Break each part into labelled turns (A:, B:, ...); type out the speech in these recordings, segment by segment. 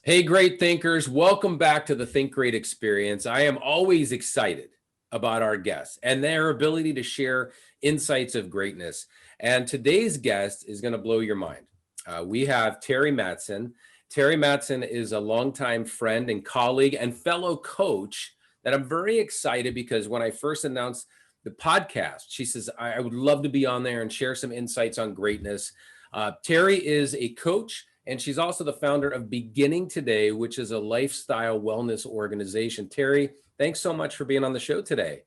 A: Hey, great thinkers. Welcome back to the Think Great Experience. I am always excited about our guests and their ability to share insights of greatness. And today's guest is going to blow your mind. We have Terri Mattson. Terri Mattson is a longtime friend and colleague and fellow coach that I'm very excited because when I first announced the podcast, she says, I would love to be on there and share some insights on greatness. Terri is a coach, and she's also the founder of Beginning Today, which is a lifestyle wellness organization. Terri, thanks so much for being on the show today.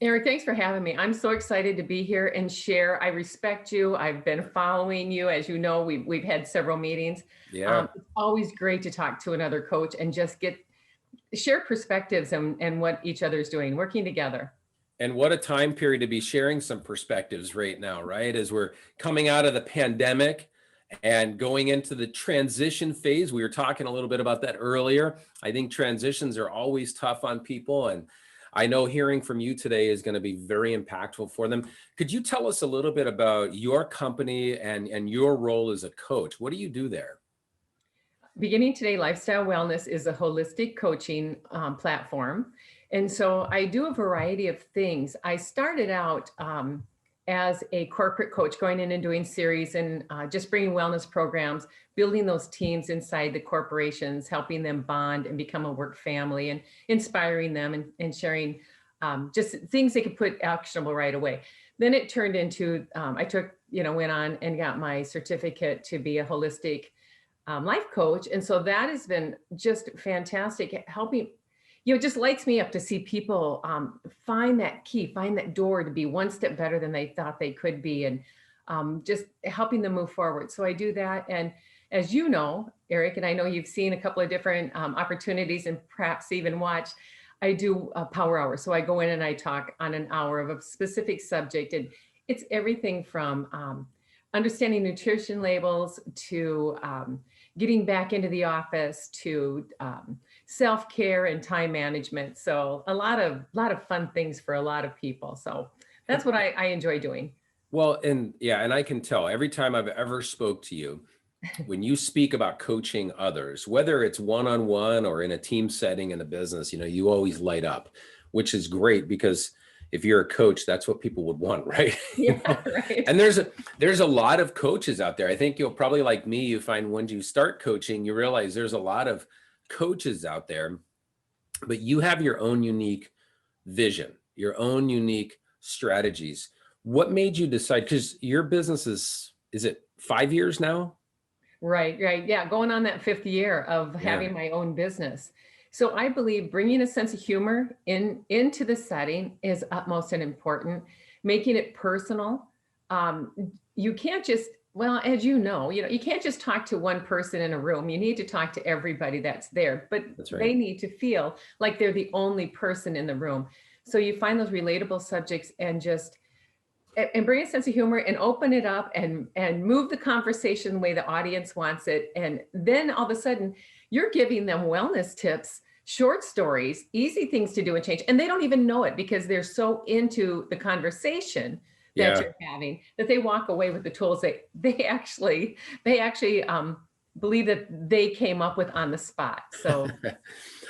B: Erik, thanks for having me. I'm so excited to be here and share. I respect you. I've been following you. As you know, we've had several meetings.
A: Yeah.
B: It's always great to talk to another coach and just share perspectives and what each other's doing, working together.
A: And what a time period to be sharing some perspectives right now, right? As we're coming out of the pandemic and going into the transition phase. We were talking a little bit about that earlier. I think transitions are always tough on people. And I know hearing from you today is going to be very impactful for them. Could you tell us a little bit about your company and your role as a coach? What do you do there?
B: Beginning Today Lifestyle Wellness is a holistic coaching platform. And so I do a variety of things. I started out as a corporate coach, going in and doing series and just bringing wellness programs, building those teams inside the corporations, helping them bond and become a work family, and inspiring them and sharing just things they could put actionable right away. Then it turned into, went on and got my certificate to be a holistic life coach. And so that has been just fantastic, helping, it just lights me up to see people find that key, find that door to be one step better than they thought they could be, and just helping them move forward. So I do that. And as you know, Erik, and I know you've seen a couple of different opportunities and perhaps even watched, I do a power hour. So I go in and I talk on an hour of a specific subject. And it's everything from understanding nutrition labels to getting back into the office to self-care and time management. So a lot of fun things for a lot of people. So that's what I enjoy doing.
A: Well, and I can tell every time I've ever spoke to you, when you speak about coaching others, whether it's one-on-one or in a team setting in a business, you always light up, which is great because if you're a coach, that's what people would want, right?
B: Yeah, right.
A: And there's a lot of coaches out there. I think you'll probably, like me, you find when you start coaching, you realize there's a lot of coaches out there, but you have your own unique vision, your own unique strategies. What made you decide? Because your business is it 5 years now?
B: Right. Yeah. Going on that 5th year of having my own business. So I believe bringing a sense of humor into the setting is utmost and important, making it personal. You can't just, well, as you know, you can't just talk to one person in a room. You need to talk to everybody that's there, but
A: That's right.
B: They need to feel like they're the only person in the room. So you find those relatable subjects and bring a sense of humor and open it up and move the conversation the way the audience wants it. And then all of a sudden you're giving them wellness tips, short stories, easy things to do and change. And they don't even know it because they're so into the conversation that you're having that they walk away with the tools that they actually believe that they came up with on the spot. So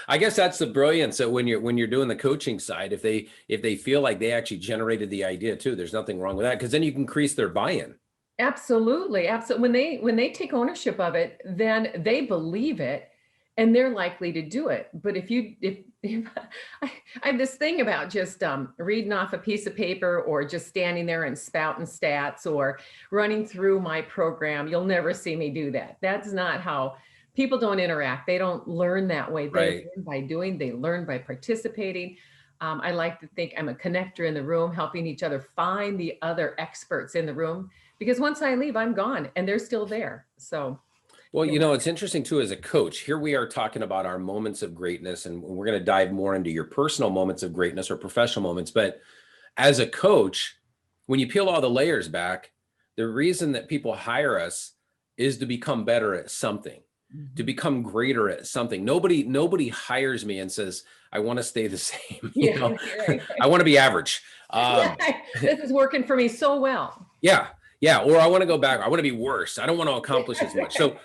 A: I guess that's the brilliance that when you're doing the coaching side, if they feel like they actually generated the idea too, there's nothing wrong with that, because then you can increase their buy-in.
B: Absolutely. When they take ownership of it, then they believe it and they're likely to do it. But if I have this thing about just reading off a piece of paper or just standing there and spouting stats or running through my program, you'll never see me do that. That's not how people don't interact. They don't learn that way. They learn by doing, they learn by participating. I like to think I'm a connector in the room, helping each other find the other experts in the room, because once I leave, I'm gone and they're still there. So,
A: well, it's interesting too, as a coach, here we are talking about our moments of greatness, and we're going to dive more into your personal moments of greatness or professional moments. But as a coach, when you peel all the layers back, the reason that people hire us is to become better at something, to become greater at something. Nobody hires me and says, I want to stay the same.
B: Right.
A: I want to be average.
B: This is working for me so well.
A: Yeah. Or I want to go back. I want to be worse. I don't want to accomplish as much. So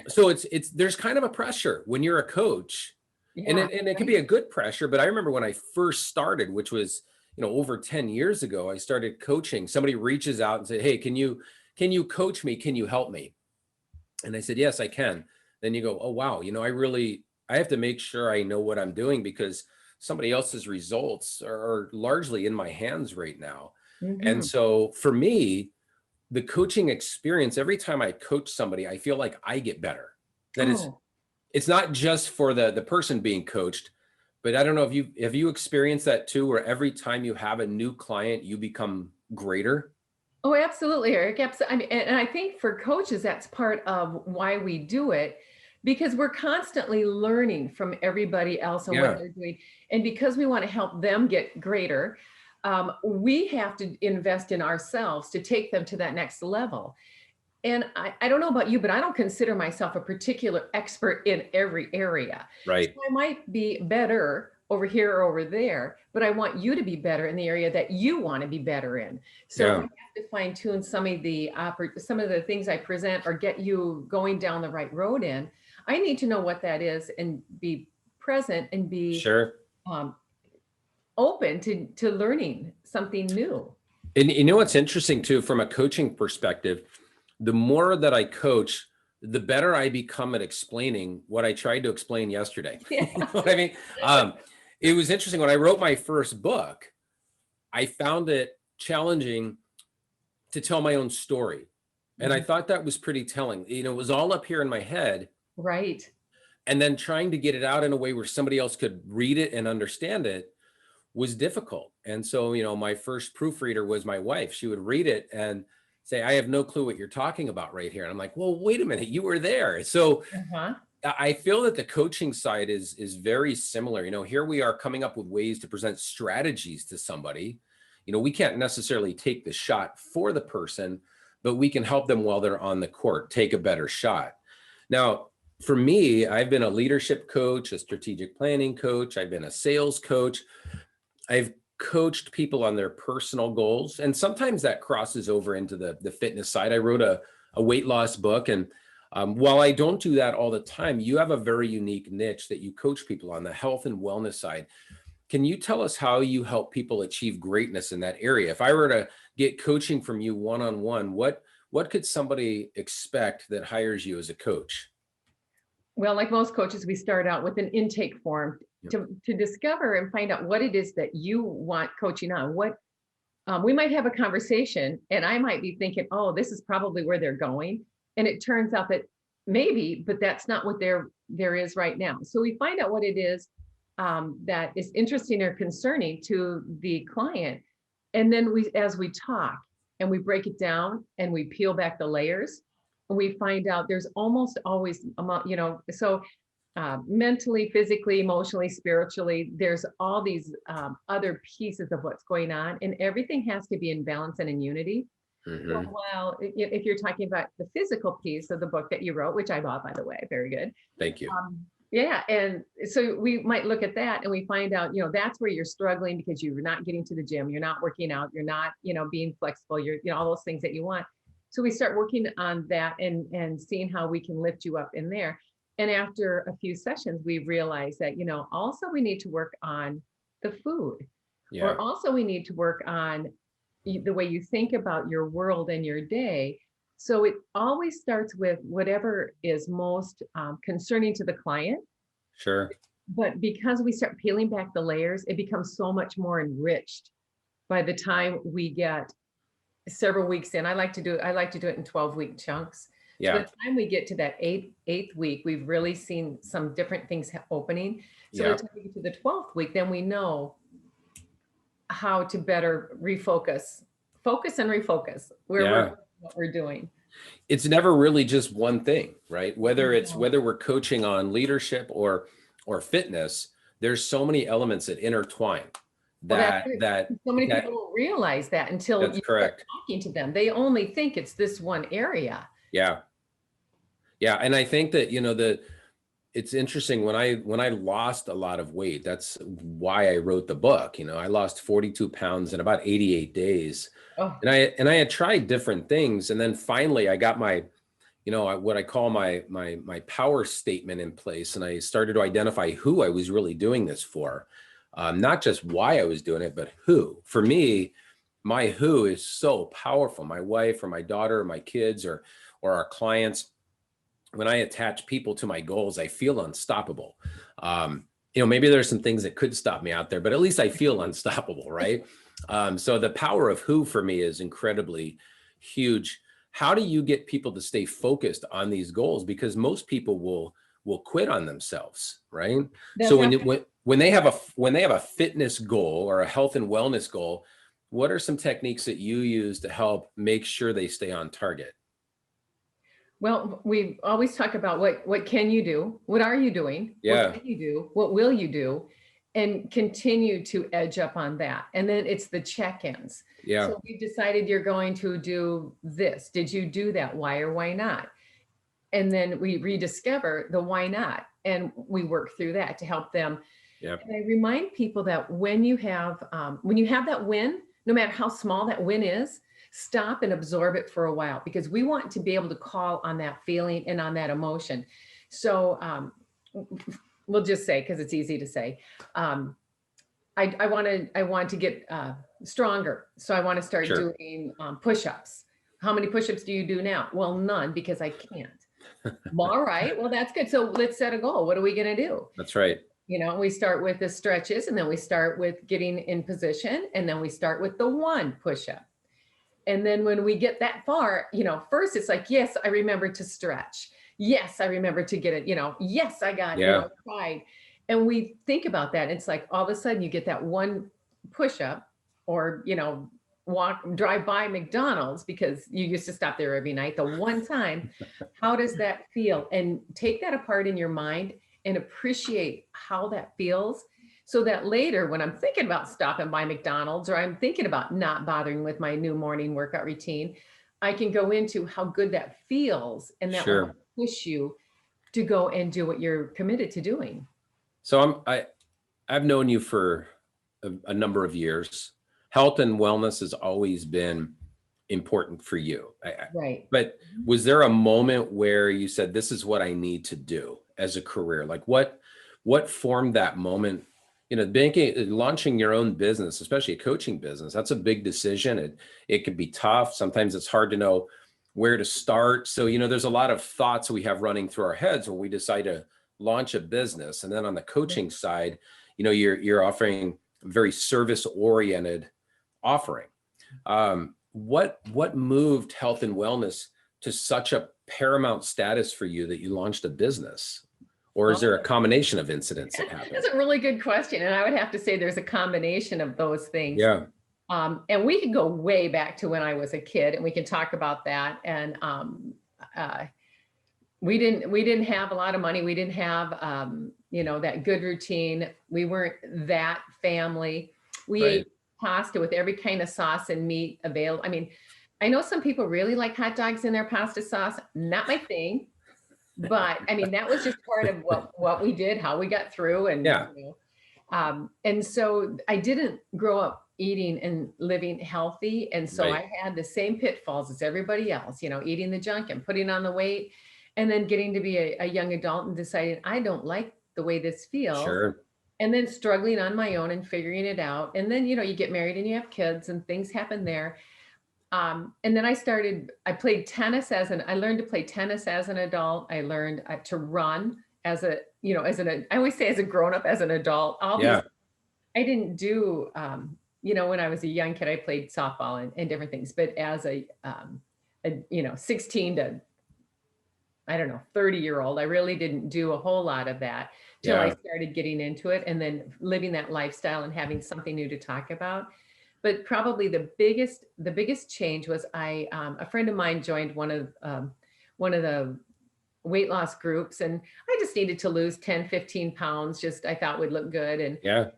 A: So there's kind of a pressure when you're a coach, and
B: Yeah.
A: it can be a good pressure. But I remember when I first started, which was, over 10 years ago, I started coaching. Somebody reaches out and say, "Hey, can you coach me? Can you help me?" And I said, "Yes, I can." Then you go, "Oh, wow. I have to make sure I know what I'm doing because somebody else's results are largely in my hands right now." And
B: Mhm.
A: so for me, the coaching experience, every time I coach somebody, I feel like I get better. That is,
B: Oh,
A: it's not just for the person being coached, but I don't know if you experienced that too, where every time you have a new client, you become greater.
B: oh, absolutely, Eric. I mean, and I think for coaches, that's part of why we do it because we're constantly learning from everybody else and what
A: Yeah,
B: they're doing. And because we want to help them get greater, we have to invest in ourselves to take them to that next level. And I don't know about you, but I don't consider myself a particular expert in every area. So
A: right.
B: I might be better over here or over there, but I want you to be better in the area that you want to be better in. So if I
A: Yeah,
B: have to fine tune some of the things I present or get you going down the right road in, I need to know what that is and be present and be
A: sure.
B: um, open to learning something new.
A: And what's interesting too, from a coaching perspective, the more that I coach, the better I become at explaining what I tried to explain yesterday. You know what I mean? Um, it was interesting when I wrote my first book, I found it challenging to tell my own story. And I
B: Mhm.
A: thought that was pretty telling. It was all up here in my head.
B: Right.
A: And then trying to get it out in a way where somebody else could read it and understand it was difficult. And so, my first proofreader was my wife. She would read it and say, "I have no clue what you're talking about right here." And I'm like, "Well, wait a minute, you were there." So
B: Uh-huh.
A: I feel that the coaching side is very similar. Here we are coming up with ways to present strategies to somebody. We can't necessarily take the shot for the person, but we can help them while they're on the court take a better shot. Now, for me, I've been a leadership coach, a strategic planning coach, I've been a sales coach. I've coached people on their personal goals, and sometimes that crosses over into the fitness side. I wrote a weight loss book, and while I don't do that all the time, you have a very unique niche that you coach people on the health and wellness side. Can you tell us how you help people achieve greatness in that area? If I were to get coaching from you one on one, what could somebody expect that hires you as a coach?
B: Well, like most coaches, we start out with an intake form
A: Yep.
B: to discover and find out what it is that you want coaching on. What we might have a conversation, and I might be thinking, "Oh, this is probably where they're going," and it turns out that maybe, but that's not what there is right now. So we find out what it is that is interesting or concerning to the client, and then as we talk and we break it down and we peel back the layers, and we find out there's almost always so mentally, physically, emotionally, spiritually, there's all these other pieces of what's going on, and everything has to be in balance and in unity. So
A: Hmm.
B: while if you're talking about the physical piece of the book that you wrote, which I bought, by the way, very good.
A: Thank you.
B: Yeah, and so we might look at that and we find out, that's where you're struggling because you're not getting to the gym, you're not working out, you're not, being flexible, you're, all those things that you want. So we start working on that and seeing how we can lift you up in there. And after a few sessions, we realize that, also we need to work on the food,
A: Yeah,
B: or also we need to work on the way you think about your world and your day. So it always starts with whatever is most concerning to the client.
A: sure.
B: But because we start peeling back the layers, it becomes so much more enriched by the time we get several weeks in. I like to do it in 12-week chunks. So by
A: Yeah,
B: the time we get to that eighth week, we've really seen some different things opening. So by the
A: yeah.
B: time we get to the 12th week, then we know how to better focus and refocus where we're
A: Yeah.
B: going, what we're doing.
A: It's never really just one thing, right?
B: No.
A: Whether we're coaching on leadership or fitness, there's so many elements that intertwine
B: Well, that's
A: that
B: it.
A: that
B: So many
A: that
B: people don't realize that until
A: that's
B: you start
A: correct.
B: talking to them. They only think it's this one area.
A: Yeah. Yeah. And I think that, it's interesting when I lost a lot of weight. That's why I wrote the book. I lost 42 pounds in about 88 days.
B: Oh,
A: And I had tried different things. And then finally I got my what I call my power statement in place. And I started to identify who I was really doing this for. Not just why I was doing it, but who. For me, my who is so powerful. My wife or my daughter or my kids or our clients. When I attach people to my goals, I feel unstoppable. Maybe there's some things that could stop me out there, but at least I feel unstoppable, right? So the power of who for me is incredibly huge. How do you get people to stay focused on these goals? Because most people will quit on themselves, right?
B: That's
A: So
B: right.
A: when they have a fitness goal or a health and wellness goal, what are some techniques that you use to help make sure they stay on target?
B: Well, we always talk about what can you do? What are you doing? What
A: Yeah,
B: can you do? What will you do? And continue to edge up on that. And then it's the check-ins.
A: yeah,
B: So we decided you're going to do this. Did you do that? Why or why not? And then we rediscover the why not. And we work through that to help them.
A: yeah,
B: And I remind people that when you have that win, no matter how small that win is, stop and absorb it for a while, because we want to be able to call on that feeling and on that emotion. So we'll just say, because it's easy to say, I want to get stronger. So I want to start
A: sure.
B: doing push-ups. How many push-ups do you do now? Well, none, because I can't. Well, all right. Well, that's good. So let's set a goal. What are we going to do?
A: That's right.
B: We start with the stretches, and then we start with getting in position, and then we start with the one push-up. And then when we get that far, first it's like, yes, I remember to stretch. Yes, I remember to get it, yes, I got,
A: Yeah,
B: I tried. And we think about that. It's like all of a sudden you get that one push up, or, drive by McDonald's, because you used to stop there every night. The one time, how does that feel? And take that apart in your mind and appreciate how that feels, so that later when I'm thinking about stopping by McDonald's, or I'm thinking about not bothering with my new morning workout routine, I can go into how good that feels, and that will
A: sure.
B: help push you to go and do what you're committed to doing.
A: So I've known you for a number of years. Health and wellness has always been important for you.
B: Right.
A: But was there a moment where you said, this is what I need to do as a career? Like what formed that moment? Launching your own business, especially a coaching business, that's a big decision. It can be tough. Sometimes it's hard to know where to start. So, there's a lot of thoughts we have running through our heads when we decide to launch a business. And then on the coaching side, you're offering very service oriented offering. What moved health and wellness to such a paramount status for you that you launched a business? Or is there a combination of incidents that happened?
B: That's a really good question. And I would have to say there's a combination of those things.
A: Yeah,
B: And we could go way back to when I was a kid, and we can talk about that. And we didn't have a lot of money. We didn't have that good routine. We weren't that family. We
A: right.
B: ate pasta with every kind of sauce and meat available. I mean, I know some people really like hot dogs in their pasta sauce. Not my thing. But I mean, that was just part of what we did, how we got through. And
A: Yeah,
B: and so I didn't grow up eating and living healthy. And so
A: right.
B: I had the same pitfalls as everybody else, eating the junk and putting on the weight, and then getting to be a young adult and deciding I don't like the way this feels.
A: Sure.
B: And then struggling on my own and figuring it out. And then, you get married and you have kids and things happen there. And then I played tennis I learned to play tennis as an adult. I learned to run as I always say as a grown up, as an adult.
A: Yeah,
B: I didn't do, when I was a young kid, I played softball and different things, but as a 16 to, I don't know, 30-year-old, I really didn't do a whole lot of that till I
A: yeah,
B: started getting into it, and then living that lifestyle and having something new to talk about. But probably the biggest change was a friend of mine joined one of the weight loss groups, and I just needed to lose 10, 15 pounds. Just I thought would look good. And
A: yeah,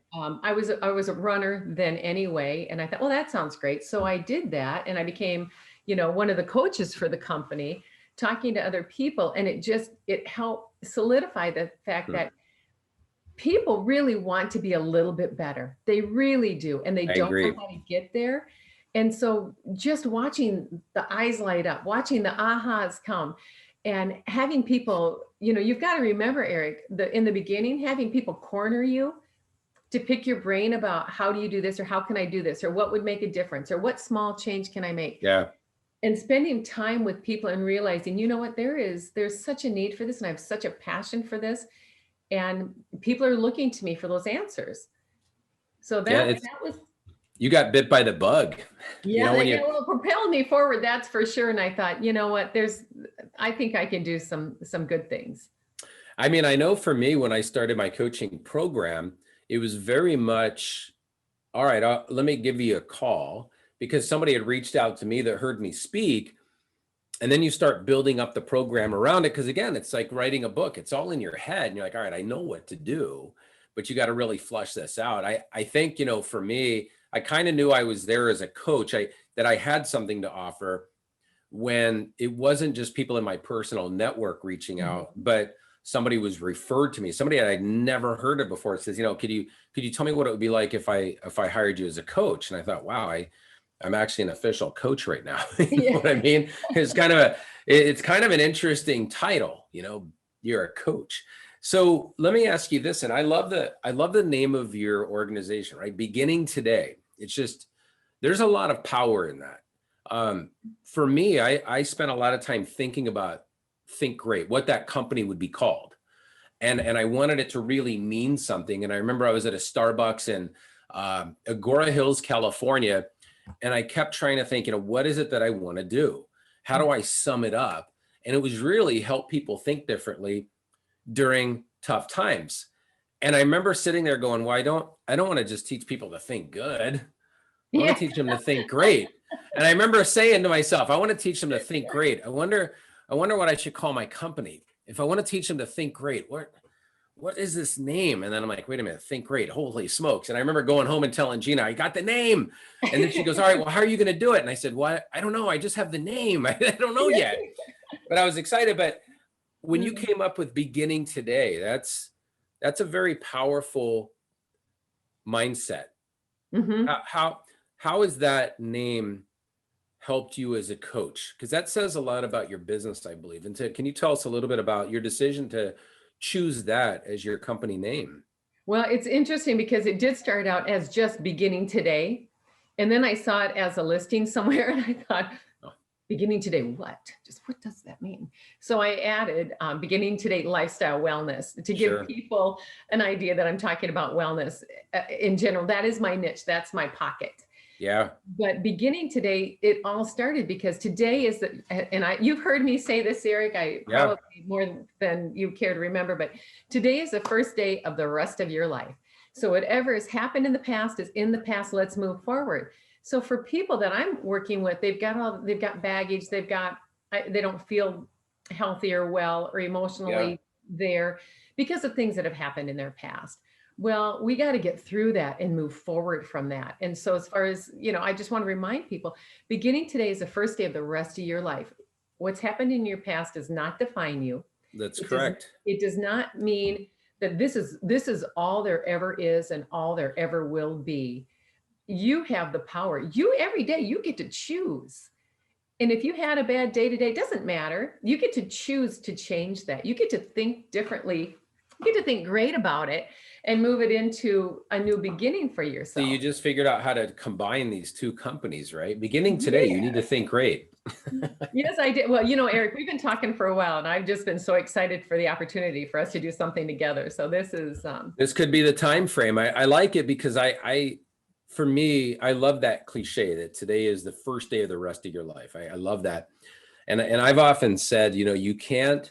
B: I was a runner then anyway. And I thought, well, that sounds great. So I did that, and I became, one of the coaches for the company, talking to other people. And it helped solidify the fact that people really want to be a little bit better. They really do. And they
A: I
B: don't know
A: agree.
B: how to get there. And so just watching the eyes light up, watching the ahas come, And having people, you've got to remember, Erik, in the beginning, having people corner you to pick your brain about how do you do this, or how can I do this, or what would make a difference, or what small change can I make?
A: Yeah.
B: And spending time with people and realizing, you know what, there's such a need for this, and I have such a passion for this, and people are looking to me for those answers. So
A: Yeah.
B: that was,
A: You got bit by the bug.
B: yeah,
A: When you,
B: well, propelled me forward, that's for sure. And I thought, you know what, I think I can do some good things.
A: I mean, I know for me, when I started my coaching program, it was very much, all right, let me give you a call, because somebody had reached out to me that heard me speak. And then you start building up the program around it. Because again, it's like writing a book. It's all in your head. And you're like, all right, I know what to do, but you got to really flush this out. I think, for me, I kind of knew I was there as a coach, that I had something to offer, when it wasn't just people in my personal network reaching out, but somebody was referred to me, somebody that I'd never heard of before. It says, could you tell me what it would be like if I hired you as a coach? And I thought, wow, I'm actually an official coach right now. You know what I mean? It's kind of an interesting title, you're a coach. So let me ask you this, and I love the name of your organization, right? Beginning Today. It's just, there's a lot of power in that. For me, I spent a lot of time thinking about Think Great, what that company would be called. And I wanted it to really mean something. And I remember I was at a Starbucks in Agora Hills, California, and I kept trying to think, what is it that I want to do? How do I sum it up? And it was really help people think differently during tough times. And I remember sitting there going, well, I don't want to just teach people to think good. I want to teach them to think great. And I remember saying to myself, I want to teach them to think great. I wonder what I should call my company. If I want to teach them to think great, what is this name? And then I'm like, wait a minute, Think Great. Holy smokes. And I remember going home and telling Gina, I got the name. And then she goes, all right, well, how are you going to do it? And I said, well, I don't know. I just have the name. I don't know yet. But I was excited. But when you came up with Beginning Today, that's a very powerful mindset. How has that name helped you as a coach? Because that says a lot about your business, I believe. And can you tell us a little bit about your decision to choose that as your company name?
B: Well, it's interesting because it did start out as just Beginning Today. And then I saw it as a listing somewhere, and I thought, Beginning Today, what? Just what does that mean? So I added Beginning Today Lifestyle Wellness to give people an idea that I'm talking about wellness in general. That is my niche. That's my pocket.
A: Yeah.
B: But Beginning Today, it all started because today is you've heard me say this, Erik, probably more than you care to remember, but today is the first day of the rest of your life. So whatever has happened in the past is in the past. Let's move forward. So for people that I'm working with, they've got baggage, they don't feel healthy or well or emotionally there because of things that have happened in their past. Well, we got to get through that and move forward from that. And so as far as, I just want to remind people, Beginning Today is the first day of the rest of your life. What's happened in your past does not define you.
A: That's correct.
B: It does not mean that this is all there ever is and all there ever will be. You have the power. Every day you get to choose. And if you had a bad day today, it doesn't matter. You get to choose to change that. You get to think differently. You get to think great about it and move it into a new beginning for yourself.
A: So you just figured out how to combine these two companies, right? Beginning Today, you need to think great.
B: Yes, I did. Well, Erik, we've been talking for a while, and I've just been so excited for the opportunity for us to do something together. So this could be
A: the time frame. I like it because for me, I love that cliche that today is the first day of the rest of your life. I love that. And I've often said, you can't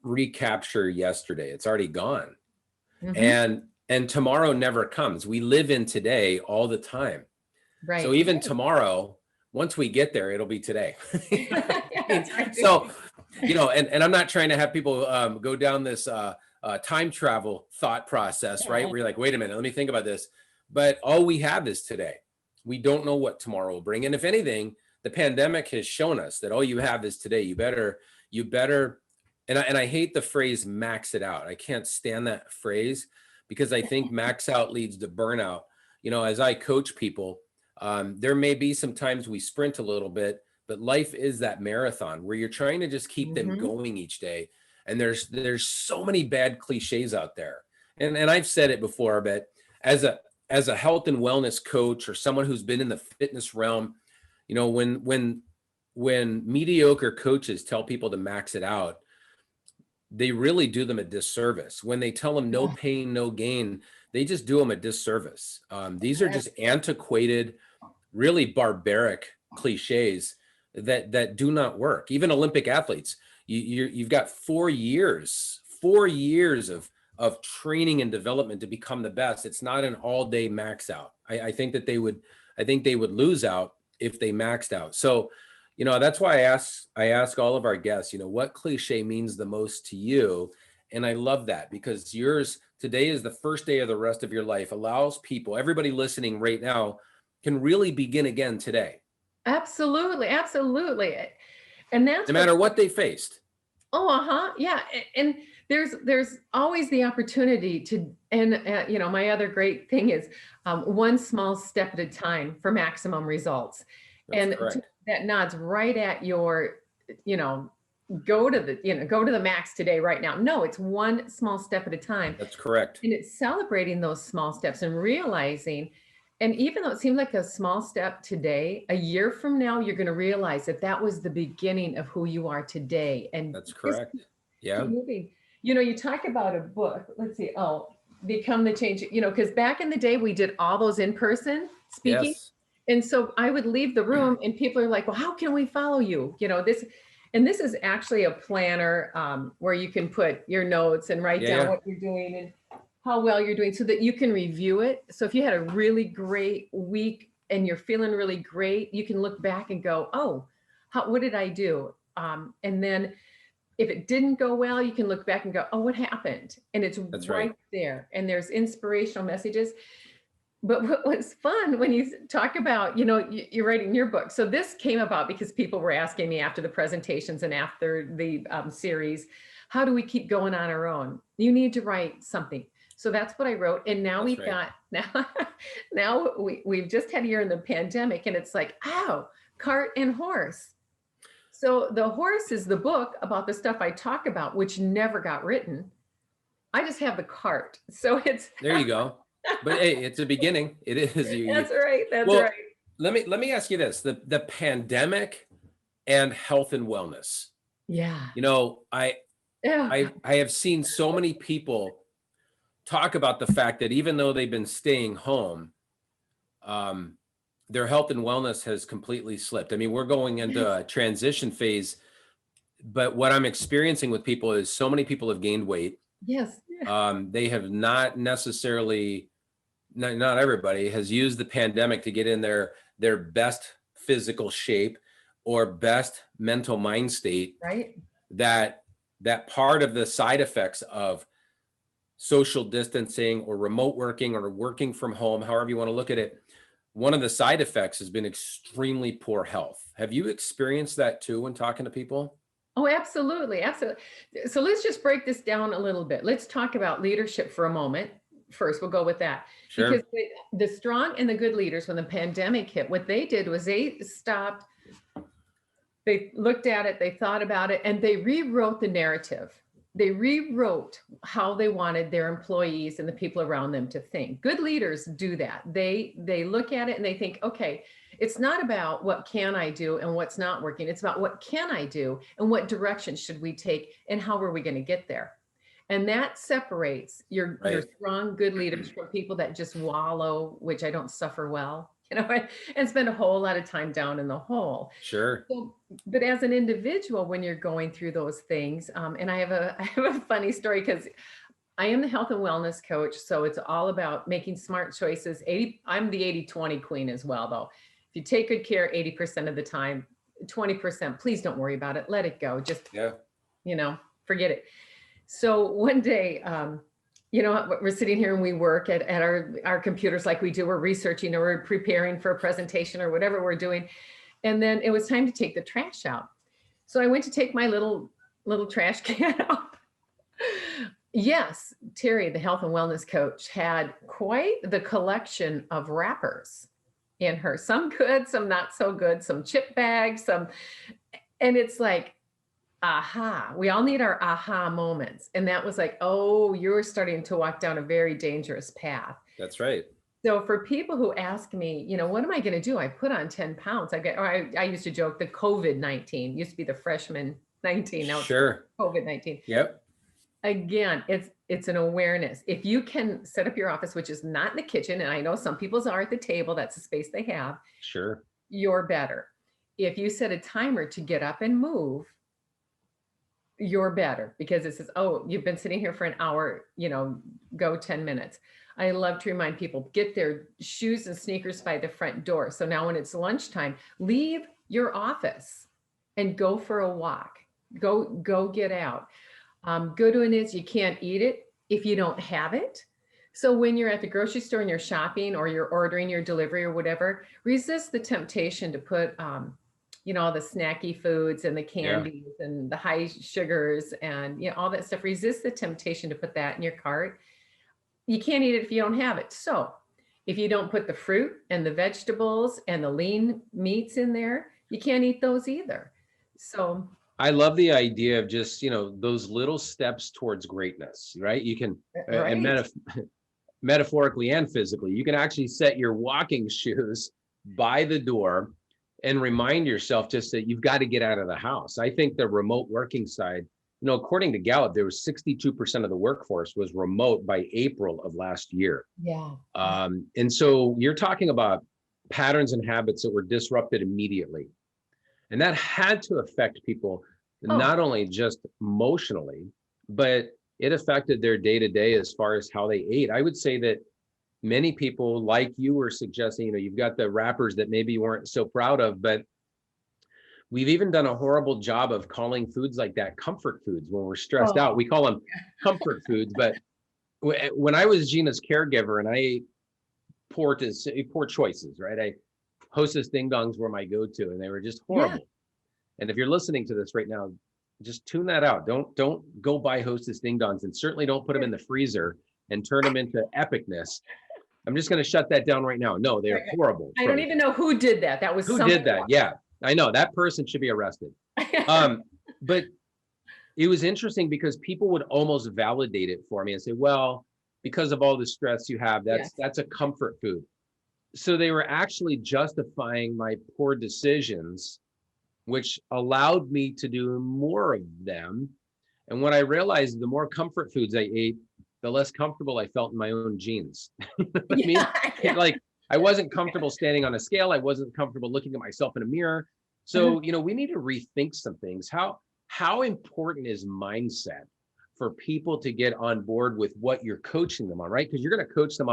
A: recapture yesterday. It's already gone. And tomorrow never comes. We live in today all the time. Right. So even tomorrow, once we get there, it'll be today. So, and I'm not trying to have people go down this time travel thought process, right? Where you're like, wait a minute, let me think about this. But all we have is today. We don't know what tomorrow will bring. And if anything, the pandemic has shown us that all you have is today. You better, and I hate the phrase max it out. I can't stand that phrase because I think max out leads to burnout. As I coach people, there may be some times we sprint a little bit, but life is that marathon where you're trying to just keep them
B: Mhm.
A: going each day. And there's so many bad cliches out there. And I've said it before, but as a health and wellness coach or someone who's been in the fitness realm, you know, when mediocre coaches tell people to max it out, they really do them a disservice. When they tell them no
B: Oh,
A: pain, no gain, they just do them a disservice. These are just antiquated, really barbaric cliches that do not work. Even Olympic athletes, you've got 4 years of training and development to become the best. It's not an all day max out. I think that I think they would lose out if they maxed out. So, you know, that's why I ask all of our guests, you know, what cliche means the most to you? And I love that because yours today is the first day of the rest of your life, allows people, everybody listening right now, can really begin again today,
B: absolutely, absolutely. And that's
A: no
B: what
A: matter what they faced.
B: Oh, uh-huh. Yeah. And there's always the opportunity to, and you know, my other great thing is one small step at a time for maximum results.
A: That's
B: And
A: correct.
B: that nods right at your, you know, go to the max today, right now. No, it's one small step at a time.
A: That's correct.
B: And it's celebrating those small steps and realizing, and even though it seemed like a small step today, a year from now, you're going to realize that that was the beginning of who you are today. And
A: That's
B: just
A: correct.
B: keep
A: Yeah.
B: moving. You know, you talk about a book. Let's see. Oh, Become the Change. You know, because back in the day, we did all those in person speaking.
A: Yes.
B: And so I would leave the room and people are like, well, how can we follow you? You know, and this is actually a planner where you can put your notes and write
A: Yeah.
B: down
A: Yeah.
B: what you're doing and how well you're doing so that you can review it. So if you had a really great week and you're feeling really great, you can look back and go, oh, what did I do? And then if it didn't go well, you can look back and go, oh, what happened? And it's
A: That's right.
B: right there. And there's inspirational messages. But what was fun when you talk about, you know, you're writing your book. So this came about because people were asking me after the presentations and after the series, how do we keep going on our own? You need to write something. So that's what I wrote. And now
A: That's
B: we've
A: right.
B: got, now we've just had a year in the pandemic and it's like, oh, cart and horse. So the horse is the book about the stuff I talk about, which never got written. I just have the cart. So it's,
A: There you go. But hey, it's a beginning. It is
B: that's right. That's
A: well,
B: right.
A: let me ask you this. The pandemic and health and wellness.
B: Yeah.
A: You know,
B: Oh,
A: I have seen so many people talk about the fact that even though they've been staying home, um, their health and wellness has completely slipped. I mean, we're going into
B: yes.
A: a transition phase, but what I'm experiencing with people is so many people have gained weight.
B: Yes. Yeah.
A: They have not necessarily, not everybody has used the pandemic to get in their best physical shape or best mental mind state,
B: Right.
A: that part of the side effects of social distancing or remote working or working from home, however you want to look at it, one of the side effects has been extremely poor health. Have you experienced that too when talking to people?
B: Oh, absolutely. Absolutely. So let's just break this down a little bit. Let's talk about leadership for a moment. First, we'll go with that. Because
A: Sure.
B: the strong and the good leaders, when the pandemic hit, what they did was they stopped, they looked at it, they thought about it, and they rewrote the narrative. They rewrote how they wanted their employees and the people around them to think. Good leaders do that. They look at it and they think, okay, it's not about what can I do and what's not working. It's about what can I do and what direction should we take and how are we going to get there. And that separates your
A: Right.
B: strong, good leaders from people that just wallow, which I don't suffer well, you know, and spend a whole lot of time down in the hole.
A: Sure.
B: So, but as an individual, when you're going through those things, and I have I have a funny story because I am the health and wellness coach. So it's all about making smart choices. I'm the 80-20 queen as well, though. If you take good care 80% of the time, 20%, please don't worry about it. Let it go. Just,
A: Yeah.
B: you know, forget it. So one day, you know, we're sitting here and we work at our computers like we do. We're researching or we're preparing for a presentation or whatever we're doing. And then it was time to take the trash out. So I went to take my little trash can out. Yes, Terri, the health and wellness coach, had quite the collection of wrappers. in her. Some good, some not so good, some chip bags, and it's like, aha, we all need our aha moments. And that was like, oh, you're starting to walk down a very dangerous path.
A: That's right.
B: So for people who ask me, what am I going to do? I put on 10 pounds. I used to joke the COVID-19 used to be the freshman 19. Now it's
A: Sure.
B: COVID-19.
A: Yep.
B: Again, it's an awareness. If you can set up your office, which is not in the kitchen, and I know some people's are at the table, that's the space they have,
A: Sure.
B: you're better. If you set a timer to get up and move, you're better, because it says, oh, you've been sitting here for an hour, go 10 minutes. I love to remind people, get their shoes and sneakers by the front door. So now when it's lunchtime, leave your office and go for a walk. Go get out. Good one is you can't eat it if you don't have it. So when you're at the grocery store and you're shopping or you're ordering your delivery or whatever, resist the temptation to put, all the snacky foods and the candies and the high sugars and, all that stuff. Resist the temptation to put that in your cart. You can't eat it if you don't have it. So if you don't put the fruit and the vegetables and the lean meats in there, you can't eat those either. So
A: I love the idea of just, those little steps towards greatness, right? You can,
B: right.
A: and metaphorically and physically, you can actually set your walking shoes by the door and remind yourself just that you've got to get out of the house. I think the remote working side, according to Gallup, there was 62% of the workforce was remote by April of last year.
B: Yeah.
A: And so you're talking about patterns and habits that were disrupted immediately. And that had to affect people, not only just emotionally, but it affected their day-to-day as far as how they ate. I would say that many people, like you were suggesting, you've got the wrappers that maybe you weren't so proud of, but we've even done a horrible job of calling foods like that comfort foods when we're stressed out. We call them comfort foods. But when I was Gina's caregiver and I ate poor choices, right? I Hostess Ding Dongs were my go-to, and they were just horrible. Yeah. And if you're listening to this right now, just tune that out. Don't go buy Hostess Ding Dongs, and certainly don't put them in the freezer and turn them into epicness. I'm just going to shut that down right now. No, they're horrible.
B: I don't even know who did that. That was
A: who did that. Yeah, I know that person should be arrested. But it was interesting because people would almost validate it for me and say, well, because of all the stress you have, that's a comfort food. So they were actually justifying my poor decisions, which allowed me to do more of them. And when I realized the more comfort foods I ate, the less comfortable I felt in my own jeans. Like I wasn't comfortable standing on a scale. I wasn't comfortable looking at myself in a mirror. So, we need to rethink some things. How important is mindset for people to get on board with what you're coaching them on, right? Because you're going to coach them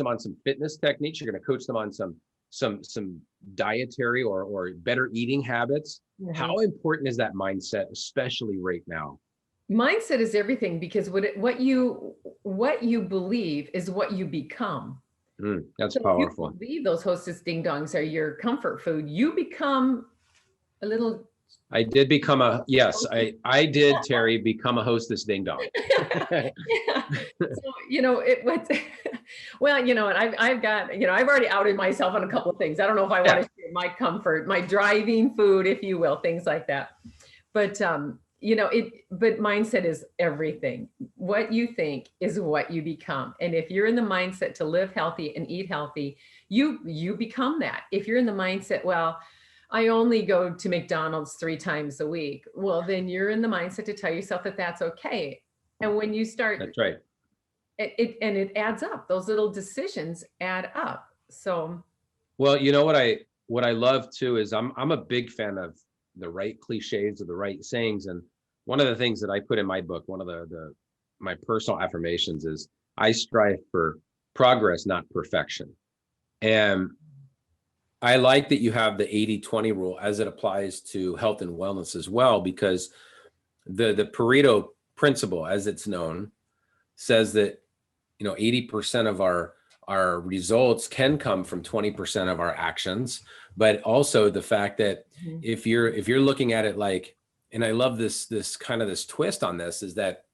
A: on some fitness techniques. You're going to coach them on some dietary or better eating habits. How important is that mindset, especially right now?
B: Mindset is everything, because what you believe is what you become.
A: That's powerful.
B: If you believe those Hostess Ding Dongs are your comfort food, you become a little.
A: I did become I did, Terry, become a Hostess Ding Dong.
B: So, and I've got, I've already outed myself on a couple of things. I don't know if I want to share my comfort, my driving food, if you will, things like that. But, but mindset is everything. What you think is what you become. And if you're in the mindset to live healthy and eat healthy, you become that. If you're in the mindset, well, I only go to McDonald's 3 times a week. Well, then you're in the mindset to tell yourself that that's okay. And when you start,
A: that's right.
B: It adds up. Those little decisions add up. So,
A: well, what I love too is I'm a big fan of the right cliches or the right sayings. And one of the things that I put in my book, one of my personal affirmations is I strive for progress, not perfection. And I like that you have the 80-20 rule as it applies to health and wellness as well, because the Pareto principle, as it's known, says that 80% of our results can come from 20% of our actions, but also the fact that if you're looking at it like, and I love this kind of this twist on this, is that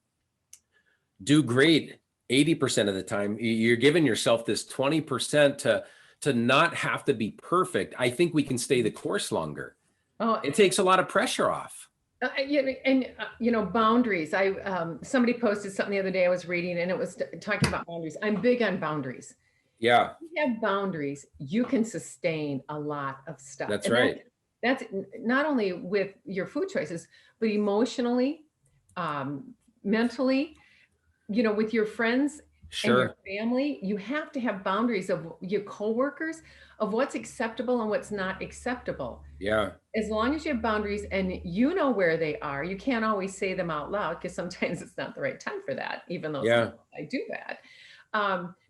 A: do great 80% of the time. You're giving yourself this 20% to not have to be perfect, I think we can stay the course longer.
B: Oh,
A: It takes a lot of pressure off.
B: boundaries. Somebody posted something the other day I was reading, and it was talking about boundaries. I'm big on boundaries.
A: Yeah,
B: If you have boundaries, you can sustain a lot of stuff.
A: that's
B: And
A: right.
B: that's not only with your food choices, but emotionally, mentally, with your friends and your
A: Sure.
B: family. You have to have boundaries of your coworkers, of what's acceptable and what's not acceptable.
A: Yeah.
B: As long as you have boundaries and you know where they are. You can't always say them out loud because sometimes it's not the right time for that, even though
A: Yeah.
B: I do that.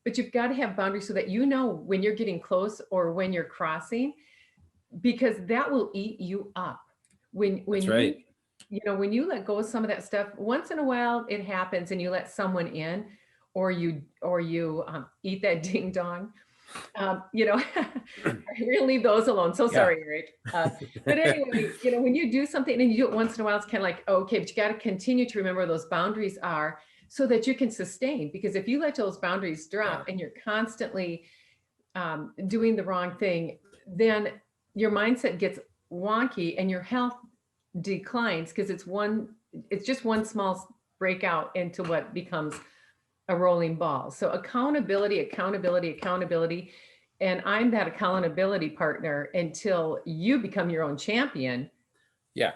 B: But you've got to have boundaries so that you know when you're getting close or when you're crossing, because that will eat you up. When
A: That's
B: you
A: right.
B: when you let go of some of that stuff, once in a while it happens and you let someone in, or you eat that ding dong. We're gonna leave those alone. So
A: Yeah.
B: sorry, Eric. But anyway, when you do something and you do it once in a while, it's kind of like, okay, but you got to continue to remember those boundaries are so that you can sustain. Because if you let those boundaries drop and you're constantly doing the wrong thing, then your mindset gets wonky and your health declines because it's just one small breakout into what becomes a rolling ball. So accountability, accountability, accountability. And I'm that accountability partner until you become your own champion.
A: Yeah.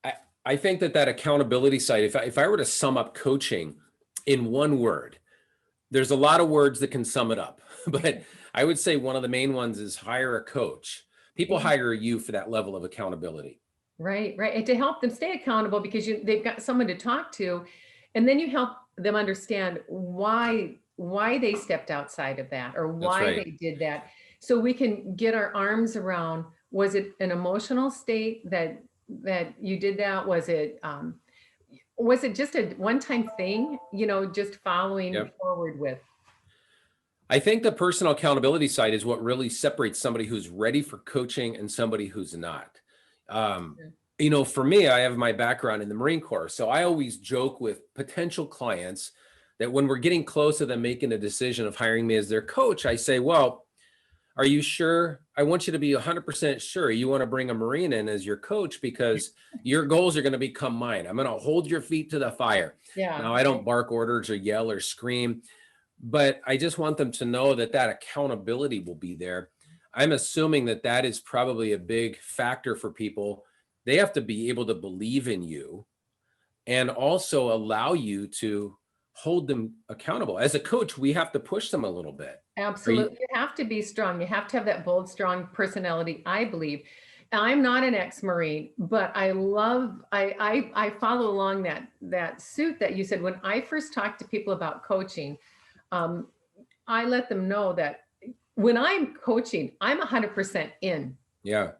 A: I, I think that accountability side, if I were to sum up coaching in one word, there's a lot of words that can sum it up, but I would say one of the main ones is hire a coach. People hire you for that level of accountability.
B: Right, right. And to help them stay accountable because they've got someone to talk to, and then you help them understand why they stepped outside of that or
A: That's
B: why
A: right.
B: they did that. So we can get our arms around, was it an emotional state that you did that? Was it just a one-time thing, just following
A: Yep.
B: forward with?
A: I think the personal accountability side is what really separates somebody who's ready for coaching and somebody who's not. Um, for me, I have my background in the Marine Corps. So I always joke with potential clients that when we're getting close to them making a decision of hiring me as their coach, I say, well, are you sure? I want you to be 100% sure you want to bring a Marine in as your coach because your goals are going to become mine. I'm going to hold your feet to the fire.
B: Yeah.
A: Now, I don't bark orders or yell or scream, but I just want them to know that accountability will be there. I'm assuming that is probably a big factor for people. They have to be able to believe in you and also allow you to hold them accountable. As a coach, we have to push them a little bit.
B: Absolutely. You have to be strong. You have to have that bold, strong personality, I believe. I'm not an ex-Marine, but I follow along that suit that you said. When I first talked to people about coaching, I let them know that when I'm coaching, I'm 100% in.
A: Yeah.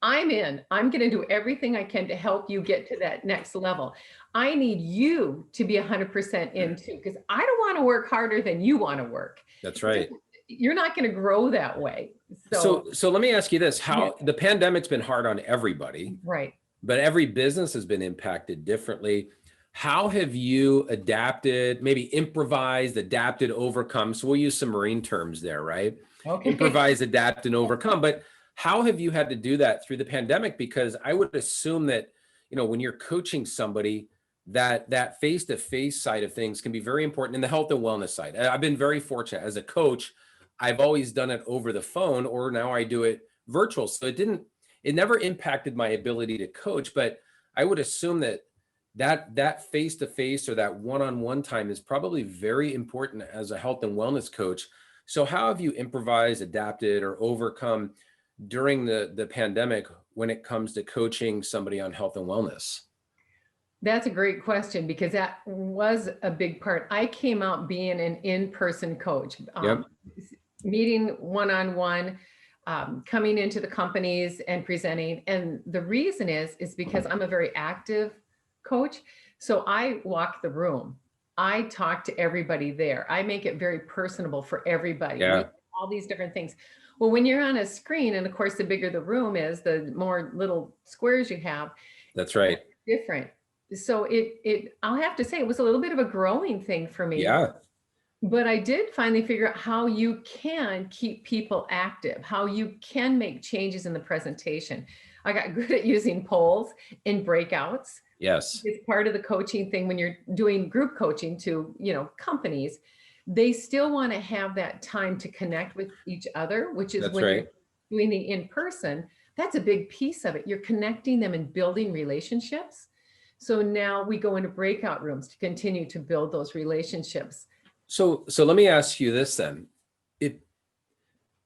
B: I'm in. I'm going to do everything I can to help you get to that next level. I need you to be 100% in too, because I don't want to work harder than you want to work.
A: That's right.
B: You're not going to grow that way.
A: So let me ask you this, how
B: Yeah.
A: the pandemic's been hard on everybody,
B: Right.
A: but every business has been impacted differently. How have you adapted, maybe improvised, adapted, overcome? So we'll use some Marine terms there, right?
B: Okay.
A: Improvise, adapt, and overcome. But how have you had to do that through the pandemic? Because I would assume that, when you're coaching somebody, that face-to-face side of things can be very important in the health and wellness side. I've been very fortunate as a coach. I've always done it over the phone, or now I do it virtual. So it never impacted my ability to coach, but I would assume that face-to-face or that one-on-one time is probably very important as a health and wellness coach. So how have you improvised, adapted, or overcome during the pandemic when it comes to coaching somebody on health and wellness?
B: That's a great question because that was a big part. I came out being an in-person coach,
A: Yep.
B: meeting one-on-one, coming into the companies and presenting. And the reason is because I'm a very active coach. So I walk the room. I talk to everybody there. I make it very personable for everybody.
A: Yeah.
B: All these different things. Well, when you're on a screen, and of course, the bigger the room is, the more little squares you have.
A: That's right.
B: Different. So I'll have to say it was a little bit of a growing thing for me.
A: Yeah.
B: But I did finally figure out how you can keep people active, how you can make changes in the presentation. I got good at using polls in breakouts.
A: Yes,
B: It's part of the coaching thing when you're doing group coaching to, companies. They still want to have that time to connect with each other, which is
A: that's
B: when you're
A: right.
B: doing the in-person. That's a big piece of it. You're connecting them and building relationships. So now we go into breakout rooms to continue to build those relationships.
A: So let me ask you this then. If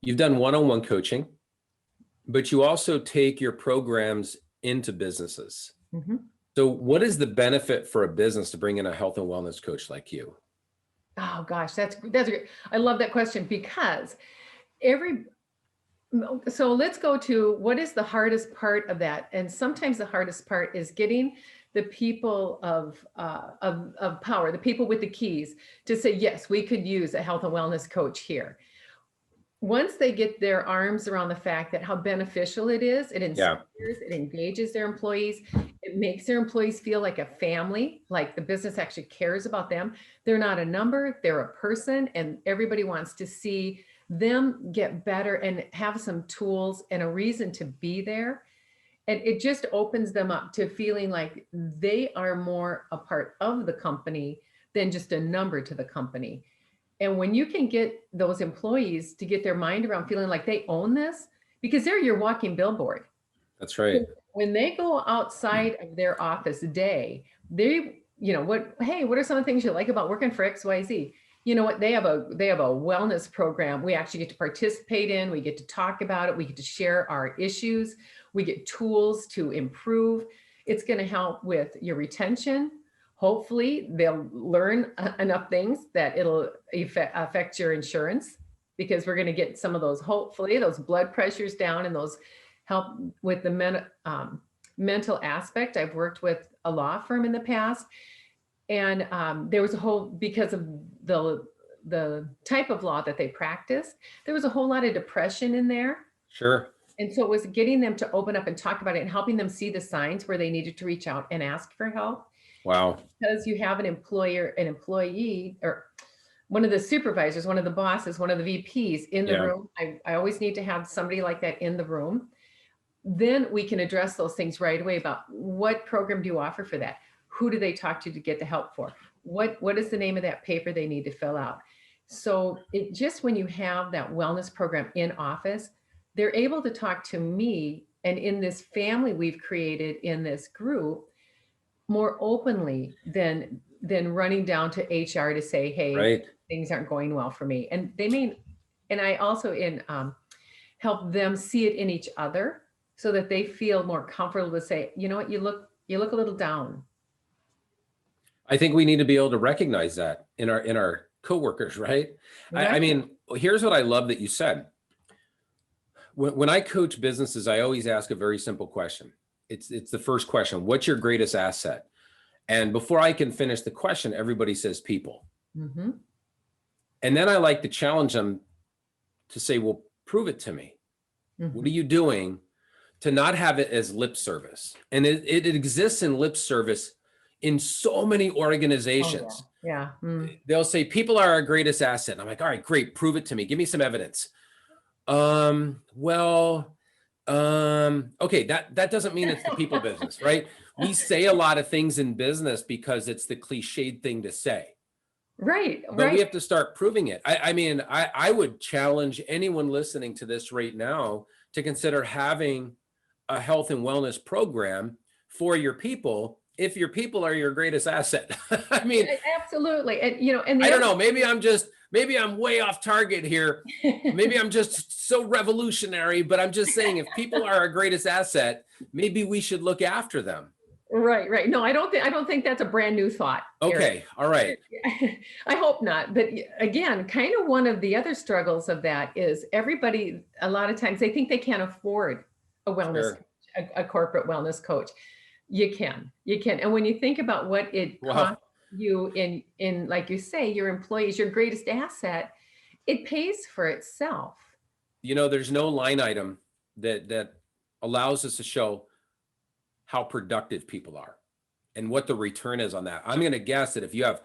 A: you've done one-on-one coaching, but you also take your programs into businesses.
B: Mhm.
A: So what is the benefit for a business to bring in a health and wellness coach like you?
B: Oh gosh, that's great. I love that question because every so let's go to what is the hardest part of that. And sometimes the hardest part is getting the people of power, the people with the keys, to say yes, we could use a health and wellness coach here. Once they get their arms around the fact that how beneficial it is, it
A: Yeah,
B: inspires, it engages their employees, it makes their employees feel like a family, like the business actually cares about them. They're not a number, they're a person, and everybody wants to see them get better and have some tools and a reason to be there. And it just opens them up to feeling like they are more a part of the company than just a number to the company. And when you can get those employees to get their mind around feeling like they own this, because they're your walking billboard.
A: that's right.
B: When they go outside of their office day, hey, what are some of the things you like about working for XYZ? You know what? They have a wellness program we actually get to participate in. We get to talk about it. We get to share our issues. We get tools to improve. It's going to help with your retention. Hopefully, they'll learn enough things that it'll affect your insurance, because we're going to get some of those, hopefully, those blood pressures down and those help with the mental aspect. I've worked with a law firm in the past, and there was a whole, because of the type of law that they practiced, there was a whole lot of depression in there.
A: Sure.
B: And so it was getting them to open up and talk about it and helping them see the signs where they needed to reach out and ask for help.
A: Wow.
B: Because you have an employee, or one of the supervisors, one of the bosses, one of the VPs in the
A: Yeah.
B: room. I always need to have somebody like that in the room. Then we can address those things right away about what program do you offer for that? Who do they talk to get the help for? What is the name of that paper they need to fill out? So it just, when you have that wellness program in office, they're able to talk to me, and in this family we've created in this group, more openly than running down to HR to say, hey,
A: Right.
B: things aren't going well for me. And they may, and I also help them see it in each other so that they feel more comfortable to say, you know what, you look a little down.
A: I think we need to be able to recognize that in our coworkers, right? I
B: Right.
A: mean, here's what I love that you said. When I coach businesses, I always ask a very simple question. It's the first question. What's your greatest asset? And before I can finish the question, everybody says people.
B: Mm-hmm.
A: And then I like to challenge them to say, well, prove it to me.
B: Mm-hmm.
A: What are you doing to not have it as lip service? And it exists in lip service in so many organizations.
B: Oh, yeah. Yeah. Mm.
A: They'll say people are our greatest asset. And I'm like, all right, great. Prove it to me. Give me some evidence. Okay, that doesn't mean it's the people business, right? We say a lot of things in business because it's the cliched thing to say,
B: Right.
A: but we
B: Right.
A: have to start proving it. I mean, I would challenge anyone listening to this right now to consider having a health and wellness program for your people, if your people are your greatest asset. I mean,
B: Absolutely. And
A: I don't know, maybe I'm way off target here. Maybe I'm just so revolutionary, but I'm just saying, if people are our greatest asset, maybe we should look after them.
B: Right. No, I don't think that's a brand new thought, Erik.
A: Okay. All right.
B: I hope not. But again, kind of one of the other struggles of that is everybody, a lot of times they think they can't afford a wellness,
A: Sure.
B: a corporate wellness coach. You can. And when you think about what it
A: Well,
B: costs you in, like you say, your employees, your greatest asset, it pays for itself.
A: there's no line item that allows us to show how productive people are and what the return is on that. I'm going to guess that if you have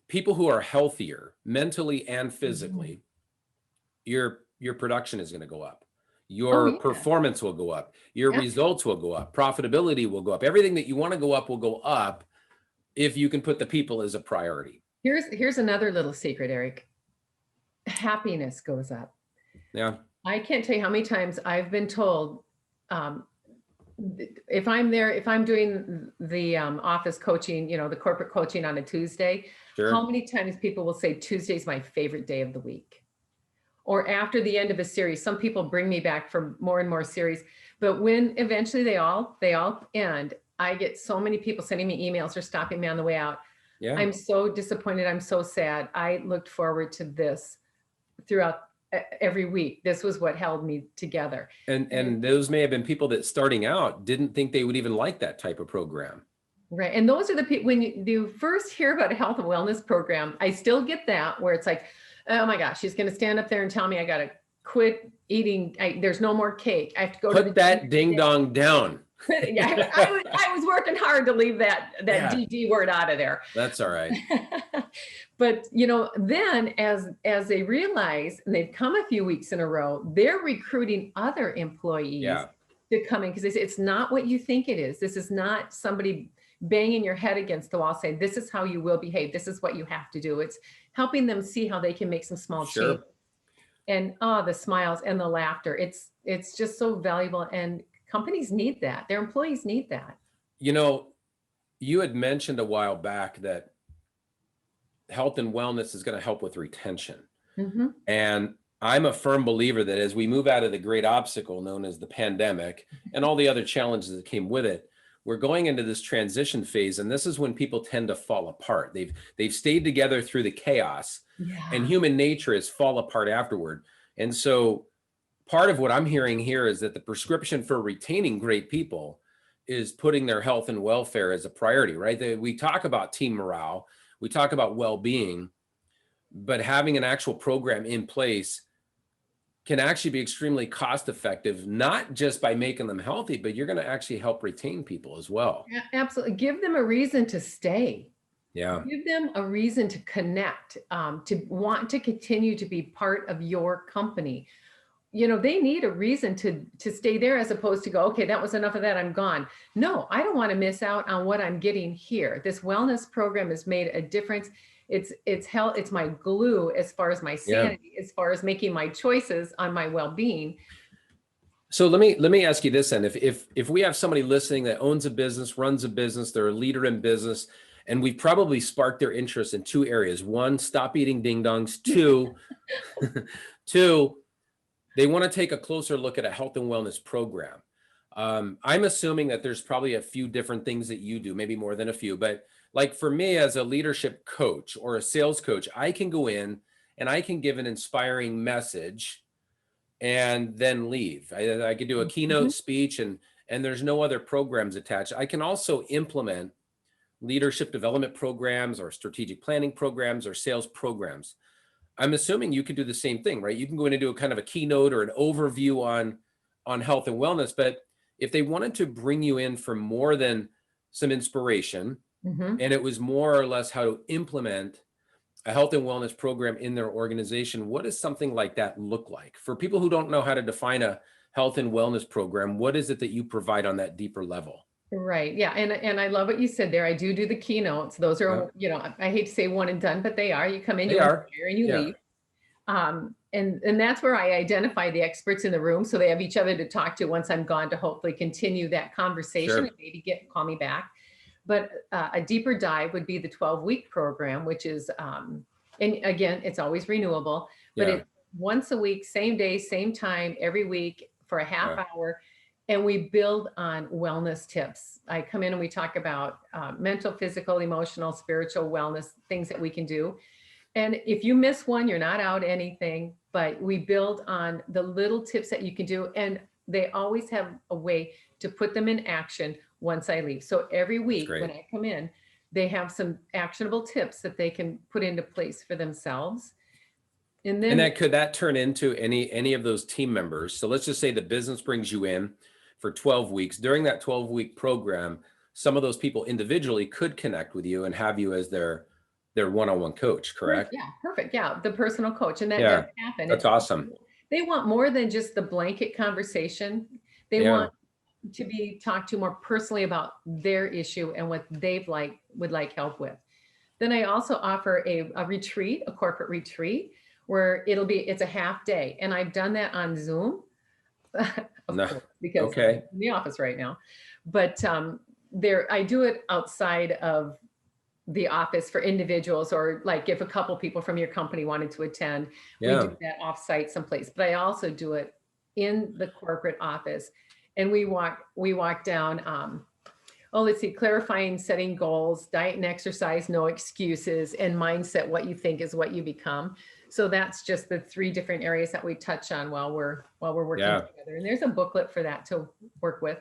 A: people who are healthier mentally and
B: Mhm.
A: physically, your production is going to go up.
B: Oh,
A: Your
B: yeah.
A: performance will go up. Your
B: Yeah.
A: results will go up. Profitability will go up. Everything that you want to go up will go up if you can put the people as a priority.
B: Here's another little secret, Erik. Happiness goes up.
A: Yeah.
B: I can't tell you how many times I've been told, um, if I'm there, if I'm doing the office coaching, the corporate coaching on a Tuesday, how
A: Sure.
B: many times people will say Tuesday's my favorite day of the week? Or after the end of a series, some people bring me back for more and more series, but when eventually they all end, I get so many people sending me emails or stopping me on the way out.
A: Yeah.
B: I'm so disappointed. I'm so sad. I looked forward to this throughout every week. This was what held me together.
A: And those may have been people that starting out didn't think they would even like that type of program.
B: Right. And those are the people, when you first hear about a health and wellness program, I still get that where it's like, oh my gosh, she's going to stand up there and tell me I got to quit eating. There's no more cake. I have to go to the
A: Put that ding dong down.
B: Yeah, I was working hard to leave that
A: Yeah.
B: DD word out of there.
A: That's all right.
B: But then as they realize, and they've come a few weeks in a row, they're recruiting other employees
A: Yeah.
B: to come in, because it's not what you think it is. This is not somebody banging your head against the wall saying, this is how you will behave. This is what you have to do. It's helping them see how they can make some small
A: Sure.
B: changes. And the smiles and the laughter. It's just so valuable. And companies need that. Their employees need that.
A: You had mentioned a while back that health and wellness is going to help with retention.
B: Mm-hmm.
A: And I'm a firm believer that as we move out of the great obstacle known as the pandemic and all the other challenges that came with it, we're going into this transition phase. And this is when people tend to fall apart. They've stayed together through the chaos, and human nature is fall apart afterward. And so part of what I'm hearing here is that the prescription for retaining great people is putting their health and welfare as a priority, right? We talk about team morale, we talk about well-being, but having an actual program in place can actually be extremely cost effective, not just by making them healthy, but you're going to actually help retain people as well.
B: Yeah, absolutely. Give them a reason to stay.
A: Yeah.
B: Give them a reason to connect, to want to continue to be part of your company. They need a reason to stay there, as opposed to go, okay, that was enough of that, I'm gone. No, I don't want to miss out on what I'm getting here. This wellness program has made a difference. It's my glue as far as my sanity, as far as making my choices on my well-being.
A: So let me ask you this then. If we have somebody listening that owns a business, runs a business, they're a leader in business, and we've probably sparked their interest in two areas. One, stop eating ding dongs. Two, they want to take a closer look at a health and wellness program. I'm assuming that there's probably a few different things that you do, maybe more than a few, but like for me as a leadership coach or a sales coach, I can go in and I can give an inspiring message and then leave. I could do a keynote speech and there's no other programs attached. I can also implement leadership development programs or strategic planning programs or sales programs. I'm assuming you could do the same thing, right? You can go in and do a kind of a keynote or an overview on health and wellness, but if they wanted to bring you in for more than some inspiration, and it was more or less how to implement a health and wellness program in their organization, what does something like that look like? For people who don't know how to define a health and wellness program, what is it that you provide on that deeper level?
B: Right. Yeah. And I love what you said there. I do the keynotes. Those are, I hate to say one and done, but they are. You come in, you inspire, and you leave. And that's where I identify the experts in the room, so they have each other to talk to once I'm gone, to hopefully continue that conversation and maybe call me back. But a deeper dive would be the 12-week program, which is, and again, it's always renewable, but it's once a week, same day, same time, every week for a half hour. And we build on wellness tips. I come in and we talk about mental, physical, emotional, spiritual wellness, things that we can do. And if you miss one, you're not out anything, but we build on the little tips that you can do. And they always have a way to put them in action once I leave. So every week when I come in, they have some actionable tips that they can put into place for themselves. And then
A: could that turn into any of those team members? So let's just say the business brings you in for 12 weeks. During that 12-week program, some of those people individually could connect with you and have you as their their one-on-one coach, correct?
B: Yeah, perfect. Yeah, the personal coach, and that does
A: Yeah,
B: happen.
A: that's awesome.
B: They want more than just the blanket conversation. They
A: Yeah,
B: want to be talked to more personally about their issue and what would like help with. Then I also offer a retreat, a corporate retreat, where it's a half day. And I've done that on Zoom, of
A: no,
B: course, because I'm
A: okay,
B: in the office right now. But I do it outside of the office for individuals, or like if a couple people from your company wanted to attend, we do
A: yeah,
B: that offsite someplace. But I also do it in the corporate office. And we walk down, let's see, clarifying, setting goals, diet and exercise, no excuses, and mindset, what you think is what you become. So that's just the three different areas that we touch on while we're working
A: yeah.
B: together. And there's a booklet for that to work with.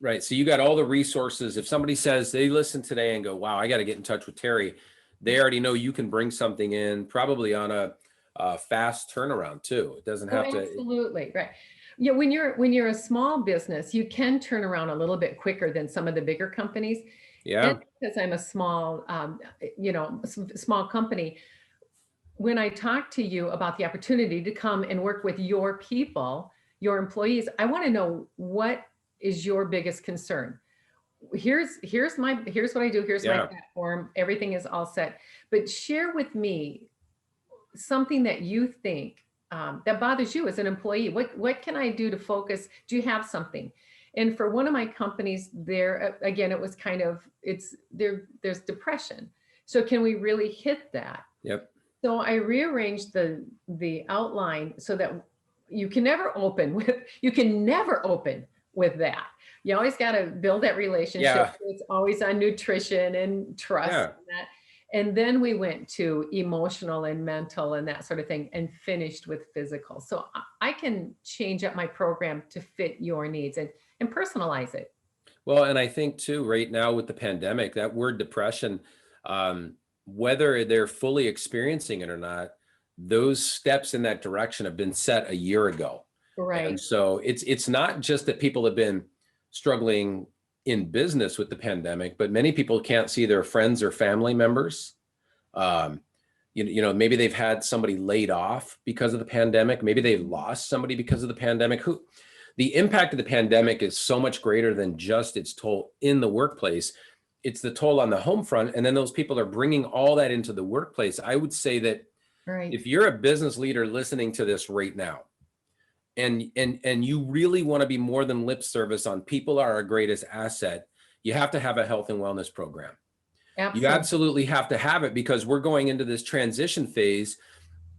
A: Right. So you got all the resources. If somebody says they listen today and go, wow, I got to get in touch with Terri, they already know you can bring something in probably on a fast turnaround too. It doesn't
B: Oh,
A: have to.
B: absolutely. Right. Yeah, when you're a small business, you can turn around a little bit quicker than some of the bigger companies. And
A: Yeah.
B: because I'm a small, small company, when I talk to you about the opportunity to come and work with your people, your employees, I want to know, what is your biggest concern? Here's what I do. Here's my
A: Yeah.
B: platform. Everything is all set. But share with me something that you think, that bothers you as an employee. What can I do to focus? Do you have something? And for one of my companies, there again, it was kind of there's depression. So can we really hit that?
A: Yep.
B: So I rearranged the outline so that you can never open with that. You always got to build that relationship.
A: Yeah.
B: It's always on nutrition and trust
A: Yeah.
B: and that. And then we went to emotional and mental and that sort of thing, and finished with physical. So I can change up my program to fit your needs and personalize it.
A: Well, and I think too, right now with the pandemic, that word depression, whether they're fully experiencing it or not, those steps in that direction have been set a year ago. And
B: Right.
A: so it's not just that people have been struggling in business with the pandemic, but many people can't see their friends or family members. Um, maybe they've had somebody laid off because of the pandemic. Maybe they lost somebody because of the pandemic. The impact of the pandemic is so much greater than just its toll in the workplace. It's the toll on the home front. And then those people are bringing all that into the workplace. I would say that
B: Right.
A: if you're a business leader listening to this right now, and you really want to be more than lip service on people are our greatest asset, you have to have a health and wellness program. You
B: Absolutely.
A: absolutely have to have it, because we're going into this transition phase,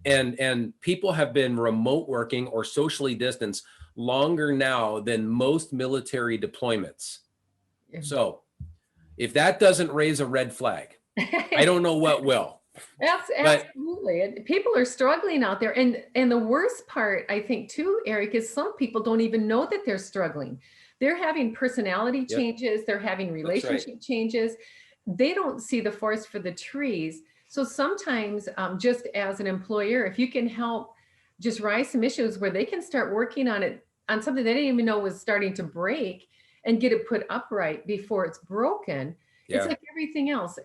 A: and people have been remote working or socially distanced longer now than most military deployments. So if that doesn't raise a red flag, I don't know what will. But
B: Absolutely. And people are struggling out there. And the worst part, I think, too, Eric, is some people don't even know that they're struggling. They're having personality
A: yep,
B: changes, they're having
A: that's right.
B: relationship changes. They don't see the forest for the trees. So sometimes, just as an employer, if you can help just rise some issues where they can start working on it, on something they didn't even know was starting to break, and get it put upright before it's broken. It's
A: Yeah.
B: like everything else.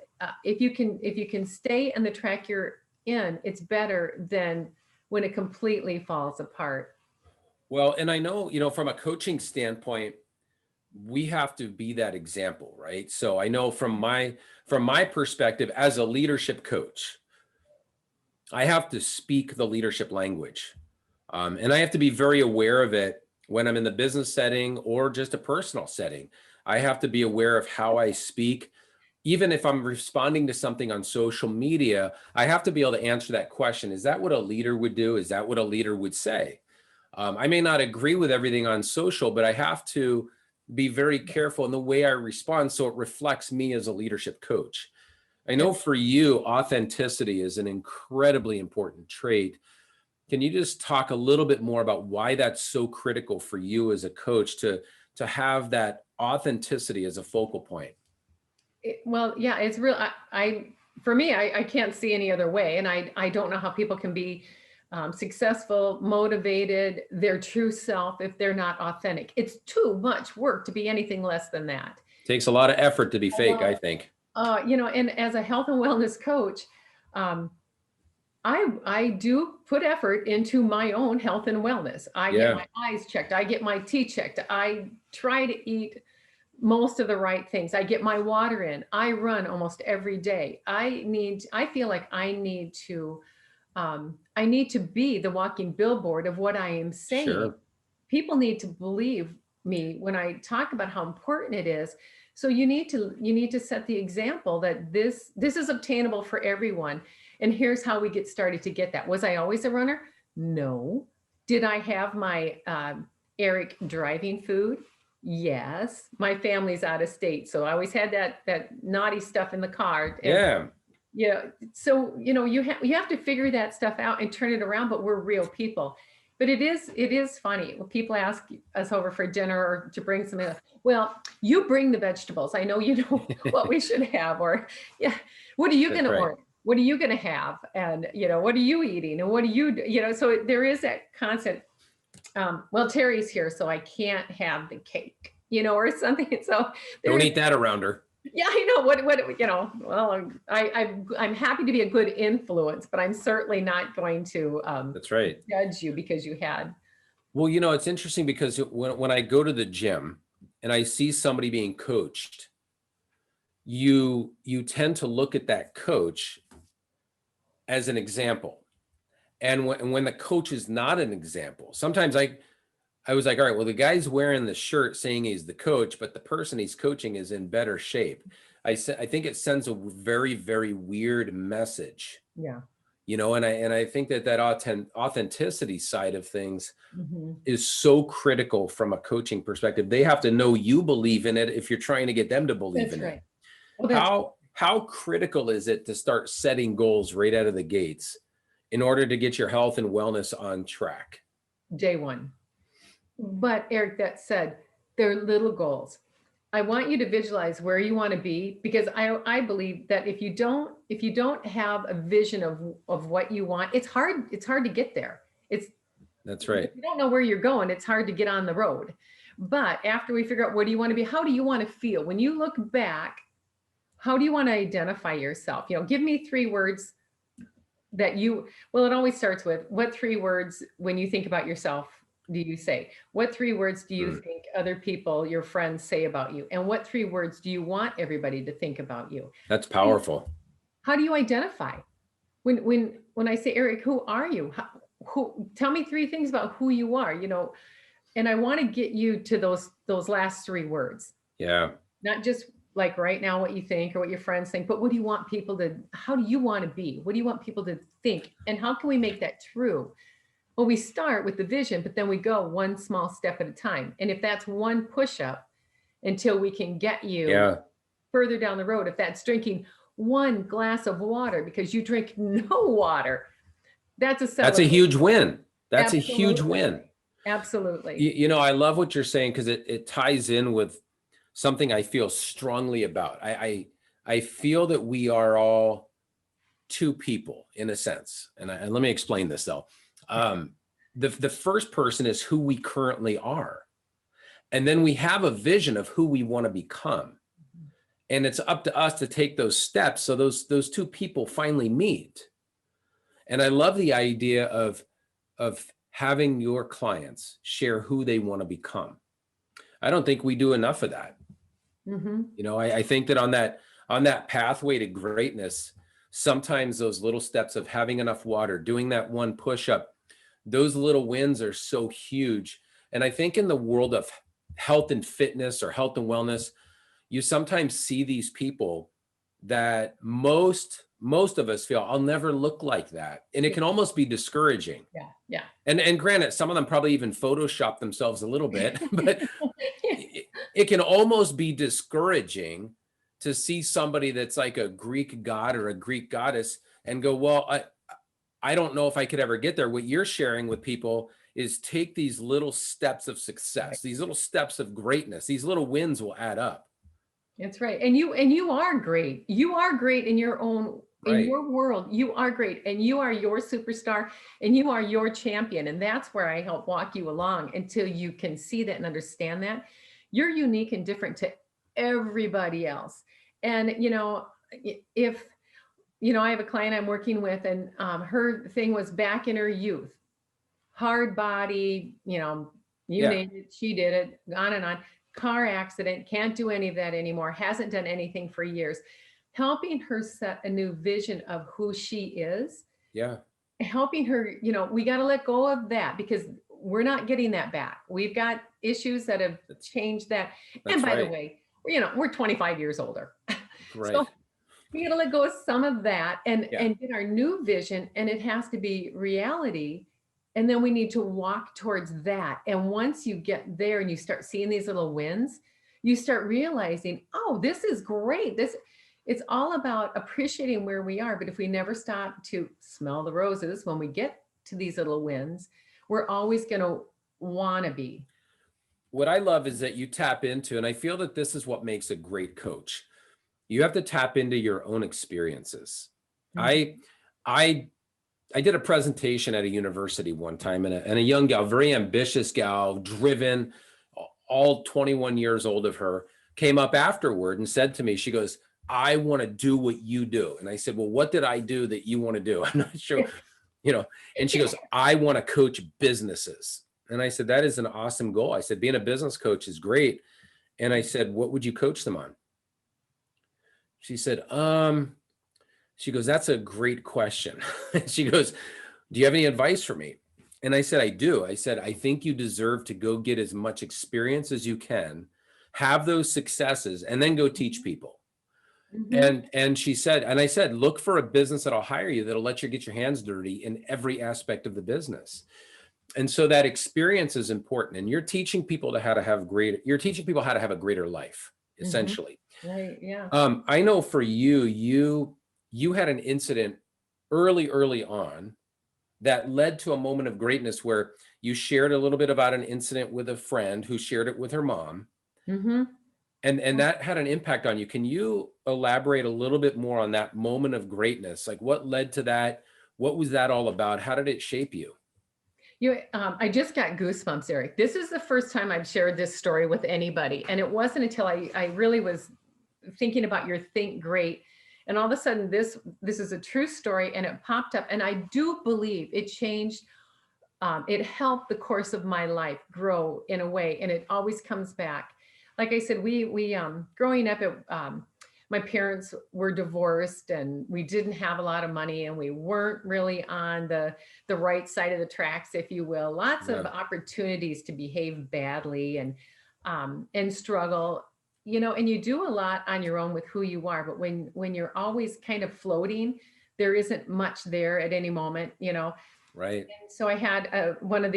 B: If you can stay on the track you're in, it's better than when it completely falls apart.
A: Well, and I know, from a coaching standpoint, we have to be that example, right? So I know from my perspective as a leadership coach, I have to speak the leadership language. And I have to be very aware of it when I'm in the business setting or just a personal setting. I have to be aware of how I speak. Even if I'm responding to something on social media, I have to be able to answer that question. Is that what a leader would do? Is that what a leader would say? I may not agree with everything on social, but I have to be very careful in the way I respond so it reflects me as a leadership coach. I know for you, authenticity is an incredibly important trait. Can you just talk a little bit more about why that's so critical for you as a coach to have that authenticity as a focal point?
B: Well, yeah, it's real. For me, I can't see any other way. And I don't know how people can be successful, motivated, their true self if they're not authentic. It's too much work to be anything less than that.
A: Takes a lot of effort to be fake, I think.
B: And as a health and wellness coach, I do put effort into my own health and wellness. I get
A: Yeah,
B: my eyes checked. I get my teeth checked. I try to eat most of the right things. I get my water in. I run almost every day. I feel like I need to be the walking billboard of what I am saying.
A: sure.
B: People need to believe me when I talk about how important it is. So you need to set the example that this is obtainable for everyone. And here's how we get started to get that. Was I always a runner? No. Did I have my Erik driving food? Yes. My family's out of state, so I always had that naughty stuff in the car. And
A: Yeah,
B: yeah, so you have to figure that stuff out and turn it around, but we're real people. But it is funny when people ask us over for dinner or to bring something. Well, you bring the vegetables. I know you know what we should have, or yeah, what are you going
A: that's
B: to
A: right.
B: order? What are you going to have? And what are you eating? And what do you? So there is that constant. Well, Terry's here, so I can't have the cake, or something. So
A: Don't
B: there's
A: eat that around her.
B: yeah, I know well, I'm happy to be a good influence, but I'm certainly not going to
A: That's right.
B: judge you because you had.
A: Well, it's interesting because when I go to the gym and I see somebody being coached, you tend to look at that coach as an example. And when the coach is not an example, sometimes I was like, all right, well, the guy's wearing the shirt saying he's the coach, but the person he's coaching is in better shape. I think it sends a very, very weird message,
B: Yeah.
A: and I think that authenticity side of things
B: Mhm.
A: is so critical from a coaching perspective. They have to know you believe in it if you're trying to get them to believe
B: That's
A: in it.
B: right. Well, that's
A: How critical is it to start setting goals right out of the gates in order to get your health and wellness on track?
B: day one. But Eric, that said, they're little goals. I want you to visualize where you want to be, because I believe that if you don't have a vision of what you want, it's hard to get there. It's
A: That's
B: If
A: right.
B: you don't know where you're going, it's hard to get on the road. But after we figure out what do you want to be, how do you want to feel? When you look back, how do you want to identify yourself? Give me 3 words well, it always starts with what 3 words when you think about yourself do you say? What 3 words do you
A: Mm,
B: think other people, your friends, say about you? And what 3 words do you want everybody to think about you?
A: that's
B: How do you,
A: powerful.
B: how do you identify? When I say, Eric, who are you? Tell me 3 things about who you are, and I want to get you to those last 3 words,
A: Yeah.
B: not just like right now what you think or what your friends think, but what do you want people to, how do you want to be? What do you want people to think? And how can we make that true? Well, we start with the vision, but then we go one small step at a time. And if that's one push up until we can get you
A: Yeah.
B: further down the road, if that's drinking one glass of water because you drink no water, that's a
A: That's a
B: celebration.
A: huge win. That's a huge
B: Absolutely.
A: win.
B: Absolutely.
A: I love what you're saying because it ties in with something I feel strongly about. I feel that we are all two people in a sense. And let me explain this though. The first person is who we currently are. And then we have a vision of who we want to become. And it's up to us to take those steps so those two people finally meet. And I love the idea of having your clients share who they want to become. I don't think we do enough of that.
B: Hmm.
A: I think that on that pathway to greatness, sometimes those little steps of having enough water, doing that one push up, those little wins are so huge. And I think in the world of health and fitness or health and wellness, you sometimes see these people that most of us feel I'll never look like that. And it
B: Yeah.
A: can almost be discouraging.
B: Yeah. Yeah.
A: And granted, some of them probably even Photoshop themselves a little bit, but it can almost be discouraging to see somebody that's like a Greek god or a Greek goddess and go, well, I don't know if I could ever get there. What you're sharing with people is take these little steps of
B: Right.
A: success, these little steps of greatness, these little wins will add up.
B: That's right. And you are great. You are great in your own, in
A: Right.
B: your world. You are great, and you are your superstar, and you are your champion. And that's where I help walk you along until you can see that and understand that you're unique and different to everybody else. And if I have a client I'm working with, and her thing was back in her youth, hard body, you
A: Yeah.
B: name it, she did it, on and on. Car accident, can't do any of that anymore, hasn't done anything for years. Helping her set a new vision of who she is,
A: Yeah.
B: helping her, we got to let go of that because we're not getting that back. We've got issues that have
A: That's
B: changed that. And
A: that's
B: by the
A: right.
B: way, we're 25 years older. So
A: Right.
B: we got to let go of some of that and
A: Yeah.
B: get our new vision, and it has to be reality. And then we need to walk towards that. And once you get there and you start seeing these little wins, you start realizing, oh, this is great. It's all about appreciating where we are. But if we never stop to smell the roses when we get to these little wins, we're always going to want to be.
A: What I love is that you tap into, and I feel that this is what makes a great coach. You have to tap into your own experiences.
B: Mhm.
A: I I did a presentation at a university one time, and a young gal, very ambitious gal, driven, all 21 years old of her, came up afterward and said to me, she goes, I want to do what you do. And I said, well, what did I do that you want to do? I'm not sure, you know. And she goes, I want to coach businesses. And I said, that is an awesome goal. I said, being a business coach is great. And I said, what would you coach them on? She said, she goes, that's a great question. She goes, do you have any advice for me? And I said, I do. I said, I think you deserve to go get as much experience as you can, have those successes, and then go teach people.
B: Mhm.
A: And she said, and I said, look for a business that'll hire you, that'll let you get your hands dirty in every aspect of the business. And so that experience is important. And you're teaching people to how to have greater, you're teaching people how to have a greater life,
B: Mhm.
A: essentially.
B: Right. Yeah.
A: I know for you, you had an incident early on that led to a moment of greatness where you shared a little bit about an incident with a friend who shared it with her mom,
B: Mhm.
A: and that had an impact on you. Can you elaborate a little bit more on that moment of greatness? Like, what led to that? What was that all about? How did it shape you?
B: I just got goosebumps, Eric. This is the first time I've shared this story with anybody. And it wasn't until I really was thinking about your Think Great. And all of a sudden, this is a true story, and it popped up. And I do believe it changed, it helped the course of my life grow in a way. And it always comes back. Like I said, we growing up my parents were divorced, and we didn't have a lot of money, and we weren't really on the right side of the tracks, if you will. Lots of
A: Yeah,
B: opportunities to behave badly and struggle, and you do a lot on your own with who you are. But when you're always kind of floating, there isn't much there at any moment.
A: right.
B: And so I had one of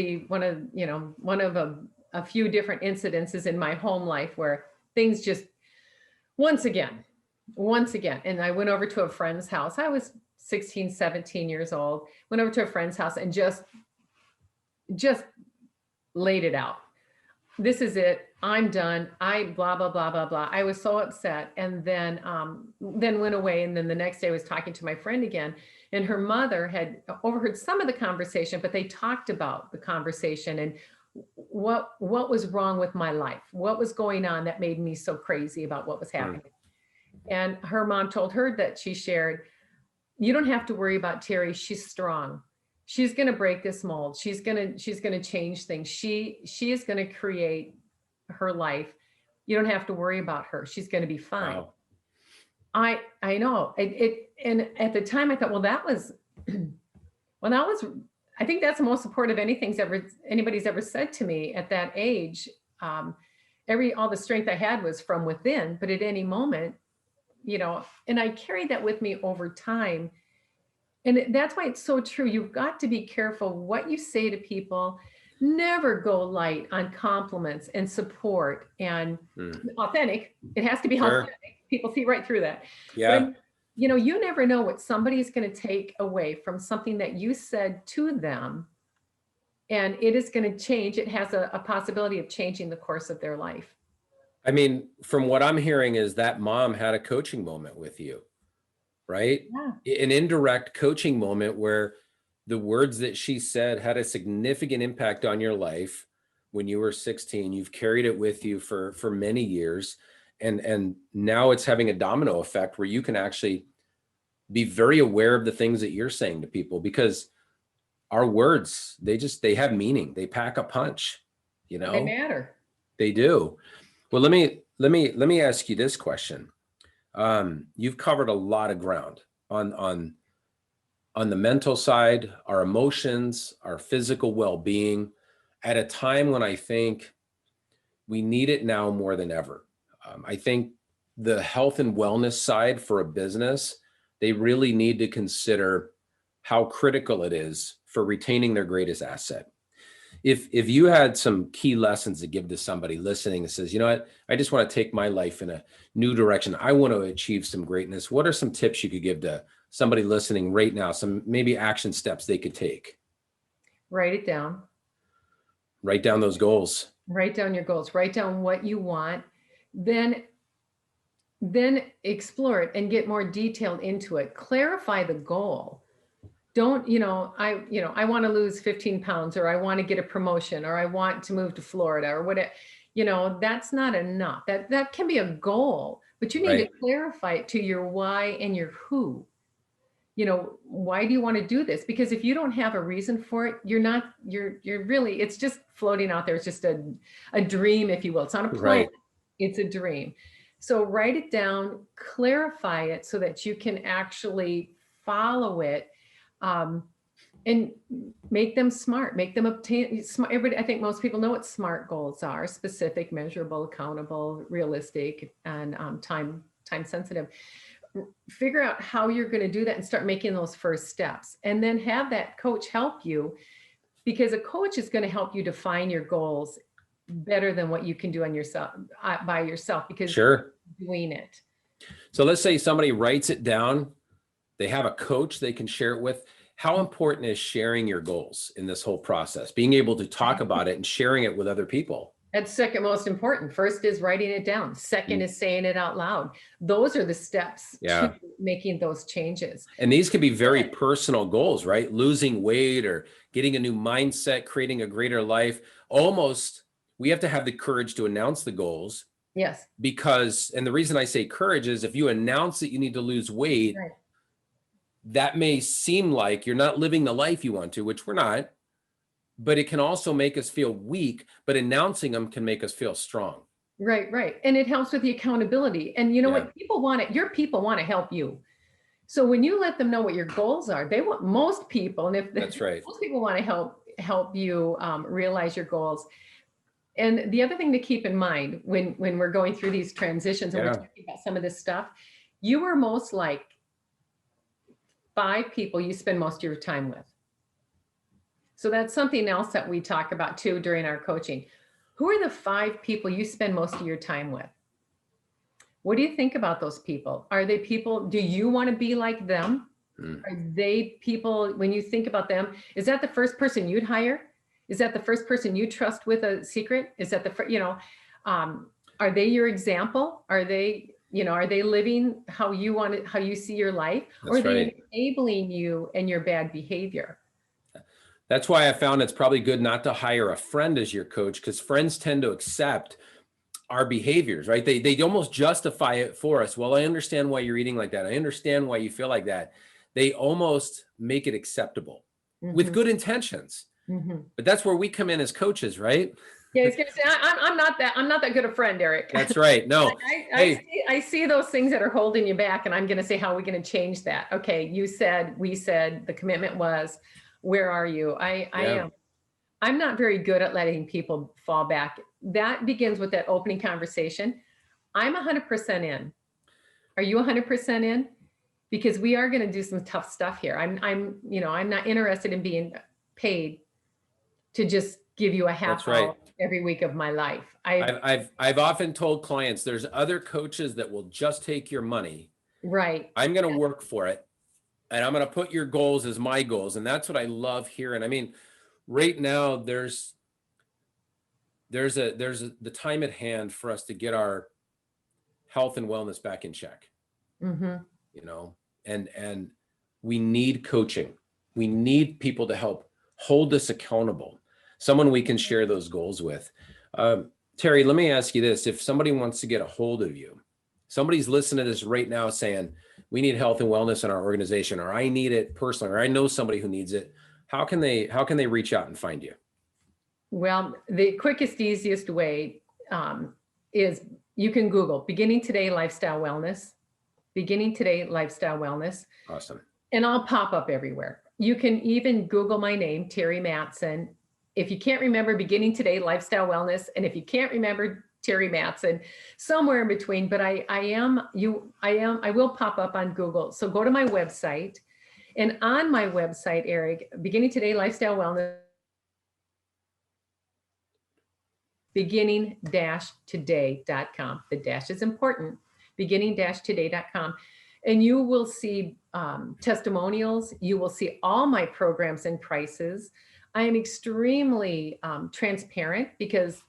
B: a few different incidences in my home life where things just once again once again. And I went over to a friend's house. I was 16, 17 years old, went over to a friend's house and just laid it out. This is it. I'm done. I blah, blah, blah, blah, blah. I was so upset. And then went away. And then the next day I was talking to my friend again, and her mother had overheard some of the conversation, but they talked about the conversation and what was wrong with my life, what was going on that made me so crazy about what was
A: Mm.
B: happening. And her mom told her that she shared, you don't have to worry about Terri. She's strong. She's going to break this mold. She's going to change things. She is going to create her life. You don't have to worry about her. She's going to be fine.
A: Wow.
B: I know it. And at the time I thought, well, that was, well, that was, I think that's the most supportive anybody's ever said to me at that age. Um, all the strength I had was from within, but at any moment, and I carried that with me over time. And that's why it's so true. You've got to be careful what you say to people. Never go light on compliments and support and
A: Mm.
B: authentic. It has to be
A: Sure.
B: authentic. People see right through that. But
A: Yeah.
B: you never know what somebody's going to take away from something that you said to them. And it is going to change. It has a possibility of changing the course of their life.
A: I mean, from what I'm hearing is that mom had a coaching moment with you, right?
B: Yeah.
A: An indirect coaching moment where the words that she said had a significant impact on your life when you were 16. You've carried it with you for many years, and now it's having a domino effect where you can actually be very aware of the things that you're saying to people, because our words, they have meaning. They pack a punch, you
B: They
A: know,
B: matter.
A: they do. Well, let me ask you this question. You've covered a lot of ground on the mental side, our emotions, our physical well-being, at a time when I think we need it now more than ever. I think the health and wellness side for a business, they really need to consider how critical it is for retaining their greatest asset. If you had some key lessons to give to somebody listening that says, you know what, I just want to take my life in a new direction, I want to achieve some greatness, what are some tips you could give to somebody listening right now, some maybe action steps they could take?
B: Write it down.
A: Write down those goals.
B: Write down your goals. Write down what you want. Then explore it and get more detailed into it. Clarify the goal. Don't, I want to lose 15 pounds, or I want to get a promotion, or I want to move to Florida, or whatever. That's not enough. That can be a goal, but you need to
A: Right.
B: clarify it to your why and your who. Why do you want to do this? Because if you don't have a reason for it, you're really, it's just floating out there. It's just a dream, if you will. It's not a plan.
A: Right.
B: It's a dream. So write it down, clarify it so that you can actually follow it, and make them smart, make them obtain smart. I think most people know what SMART goals are: specific, measurable, accountable, realistic, and time sensitive. Figure out how you're going to do that and start making those first steps, and then have that coach help you, because a coach is going to help you define your goals better than what you can do on yourself by yourself, because
A: Sure.
B: you're doing it.
A: So let's say somebody writes it down, they have a coach they can share it with. How important is sharing your goals in this whole process? Being able to talk about it and sharing it with other people.
B: That's second most important. First is writing it down. Second is saying it out loud. Those are the steps to making those changes.
A: And these can be very personal goals, right? Losing weight or getting a new mindset, creating a greater life. Almost, we have to have the courage to announce the goals.
B: Yes.
A: Because, and the reason I say courage is, if you announce that you need to lose weight,
B: Right.
A: that may seem like you're not living the life you want to, which we're not, but it can also make us feel weak, but announcing them can make us feel strong.
B: Right. And it helps with the accountability. And you know what? People want it. Your people want to help you. So when you let them know what your goals are, they want, most people, and if
A: That's right,
B: most people want to help you realize your goals. And the other thing to keep in mind when we're going through these transitions and we're talking about some of this stuff, you are most like 5 people you spend most of your time with. So that's something else that we talk about too during our coaching. Who are the 5 people you spend most of your time with? What do you think about those people? Are they people, do you want to be like them? Are they people, when you think about them, is that the first person you'd hire? Is that the first person you trust with a secret? Is that are they your example? Are they living how you want it, how you see your life? Or are they enabling you and your bad behavior?
A: That's why I found it's probably good not to hire a friend as your coach, because friends tend to accept our behaviors, right? They almost justify it for us. Well, I understand why you're eating like that. I understand why you feel like that. They almost make it acceptable with good intentions. But that's where we come in as coaches, right?
B: Yeah, I was gonna say, I'm not that good a friend, Erik.
A: That's right. No,
B: I see those things that are holding you back, and I'm gonna say, how are we gonna change that? Okay, you said, we said, the commitment was, where are you? I'm not very good at letting people fall back. That begins with that opening conversation. I'm 100% in. Are you 100% in? Because we are going to do some tough stuff here. I'm not interested in being paid to just give you a half hour every week of my life.
A: I've often told clients, there's other coaches that will just take your money.
B: Right.
A: I'm going to work for it, and I'm going to put your goals as my goals. And that's what I love hearing. I mean, right now there's the time at hand for us to get our health and wellness back in check. And we need coaching. We need people to help hold us accountable, someone we can share those goals with. Terri, let me ask you this. If somebody wants to get a hold of you, somebody's listening to this right now saying, we need health and wellness in our organization, or I need it personally, or I know somebody who needs it, how can they reach out and find you?
B: Well, the quickest, easiest way is you can Google Beginning Today Lifestyle Wellness, Beginning Today Lifestyle Wellness.
A: Awesome.
B: And I'll pop up everywhere. You can even Google my name, Terri Mattson. If you can't remember Beginning Today Lifestyle Wellness, and if you can't remember Terri Mattson, somewhere in between, but I will pop up on Google. So go to my website, and on my website, Erik, Beginning Today Lifestyle Wellness, beginning-today.com. The dash is important, beginning-today.com. And you will see testimonials. You will see all my programs and prices. I am extremely transparent because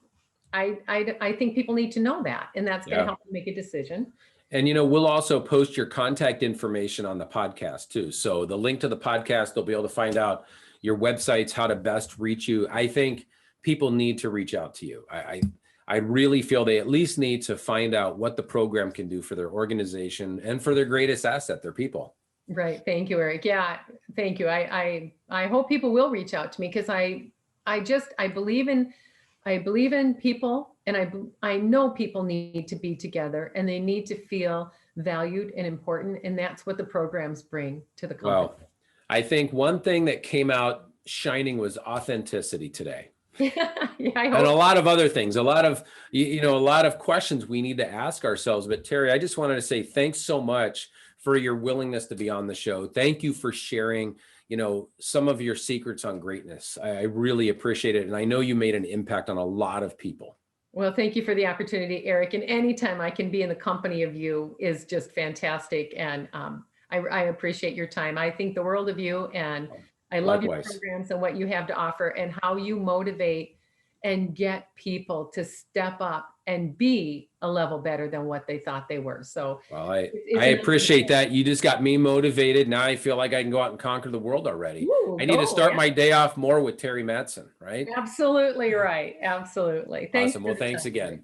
B: I think people need to know that, and that's going to help them make a decision.
A: And, we'll also post your contact information on the podcast too. So the link to the podcast, they'll be able to find out your websites, how to best reach you. I think people need to reach out to you. I really feel they at least need to find out what the program can do for their organization and for their greatest asset, their people.
B: Right. Thank you, Erik. Yeah, thank you. I hope people will reach out to me, because I believe in people, and I know people need to be together, and they need to feel valued and important. And that's what the programs bring to the company.
A: Well, I think one thing that came out shining was authenticity today.
B: And
A: a lot of other things, a lot of questions we need to ask ourselves. But Terri, I just wanted to say thanks so much for your willingness to be on the show. Thank you for sharing, some of your secrets on greatness. I really appreciate it. And I know you made an impact on a lot of people.
B: Well, thank you for the opportunity, Erik. And anytime I can be in the company of you is just fantastic. And I appreciate your time. I think the world of you, and I love your programs and what you have to offer, and how you motivate and get people to step up and be a level better than what they thought they were. So
A: I appreciate that. You just got me motivated. Now I feel like I can go out and conquer the world already. I need to start my day off more with Terri Mattson, right?
B: Absolutely right. Absolutely. Thanks.
A: Awesome. Well, thanks again.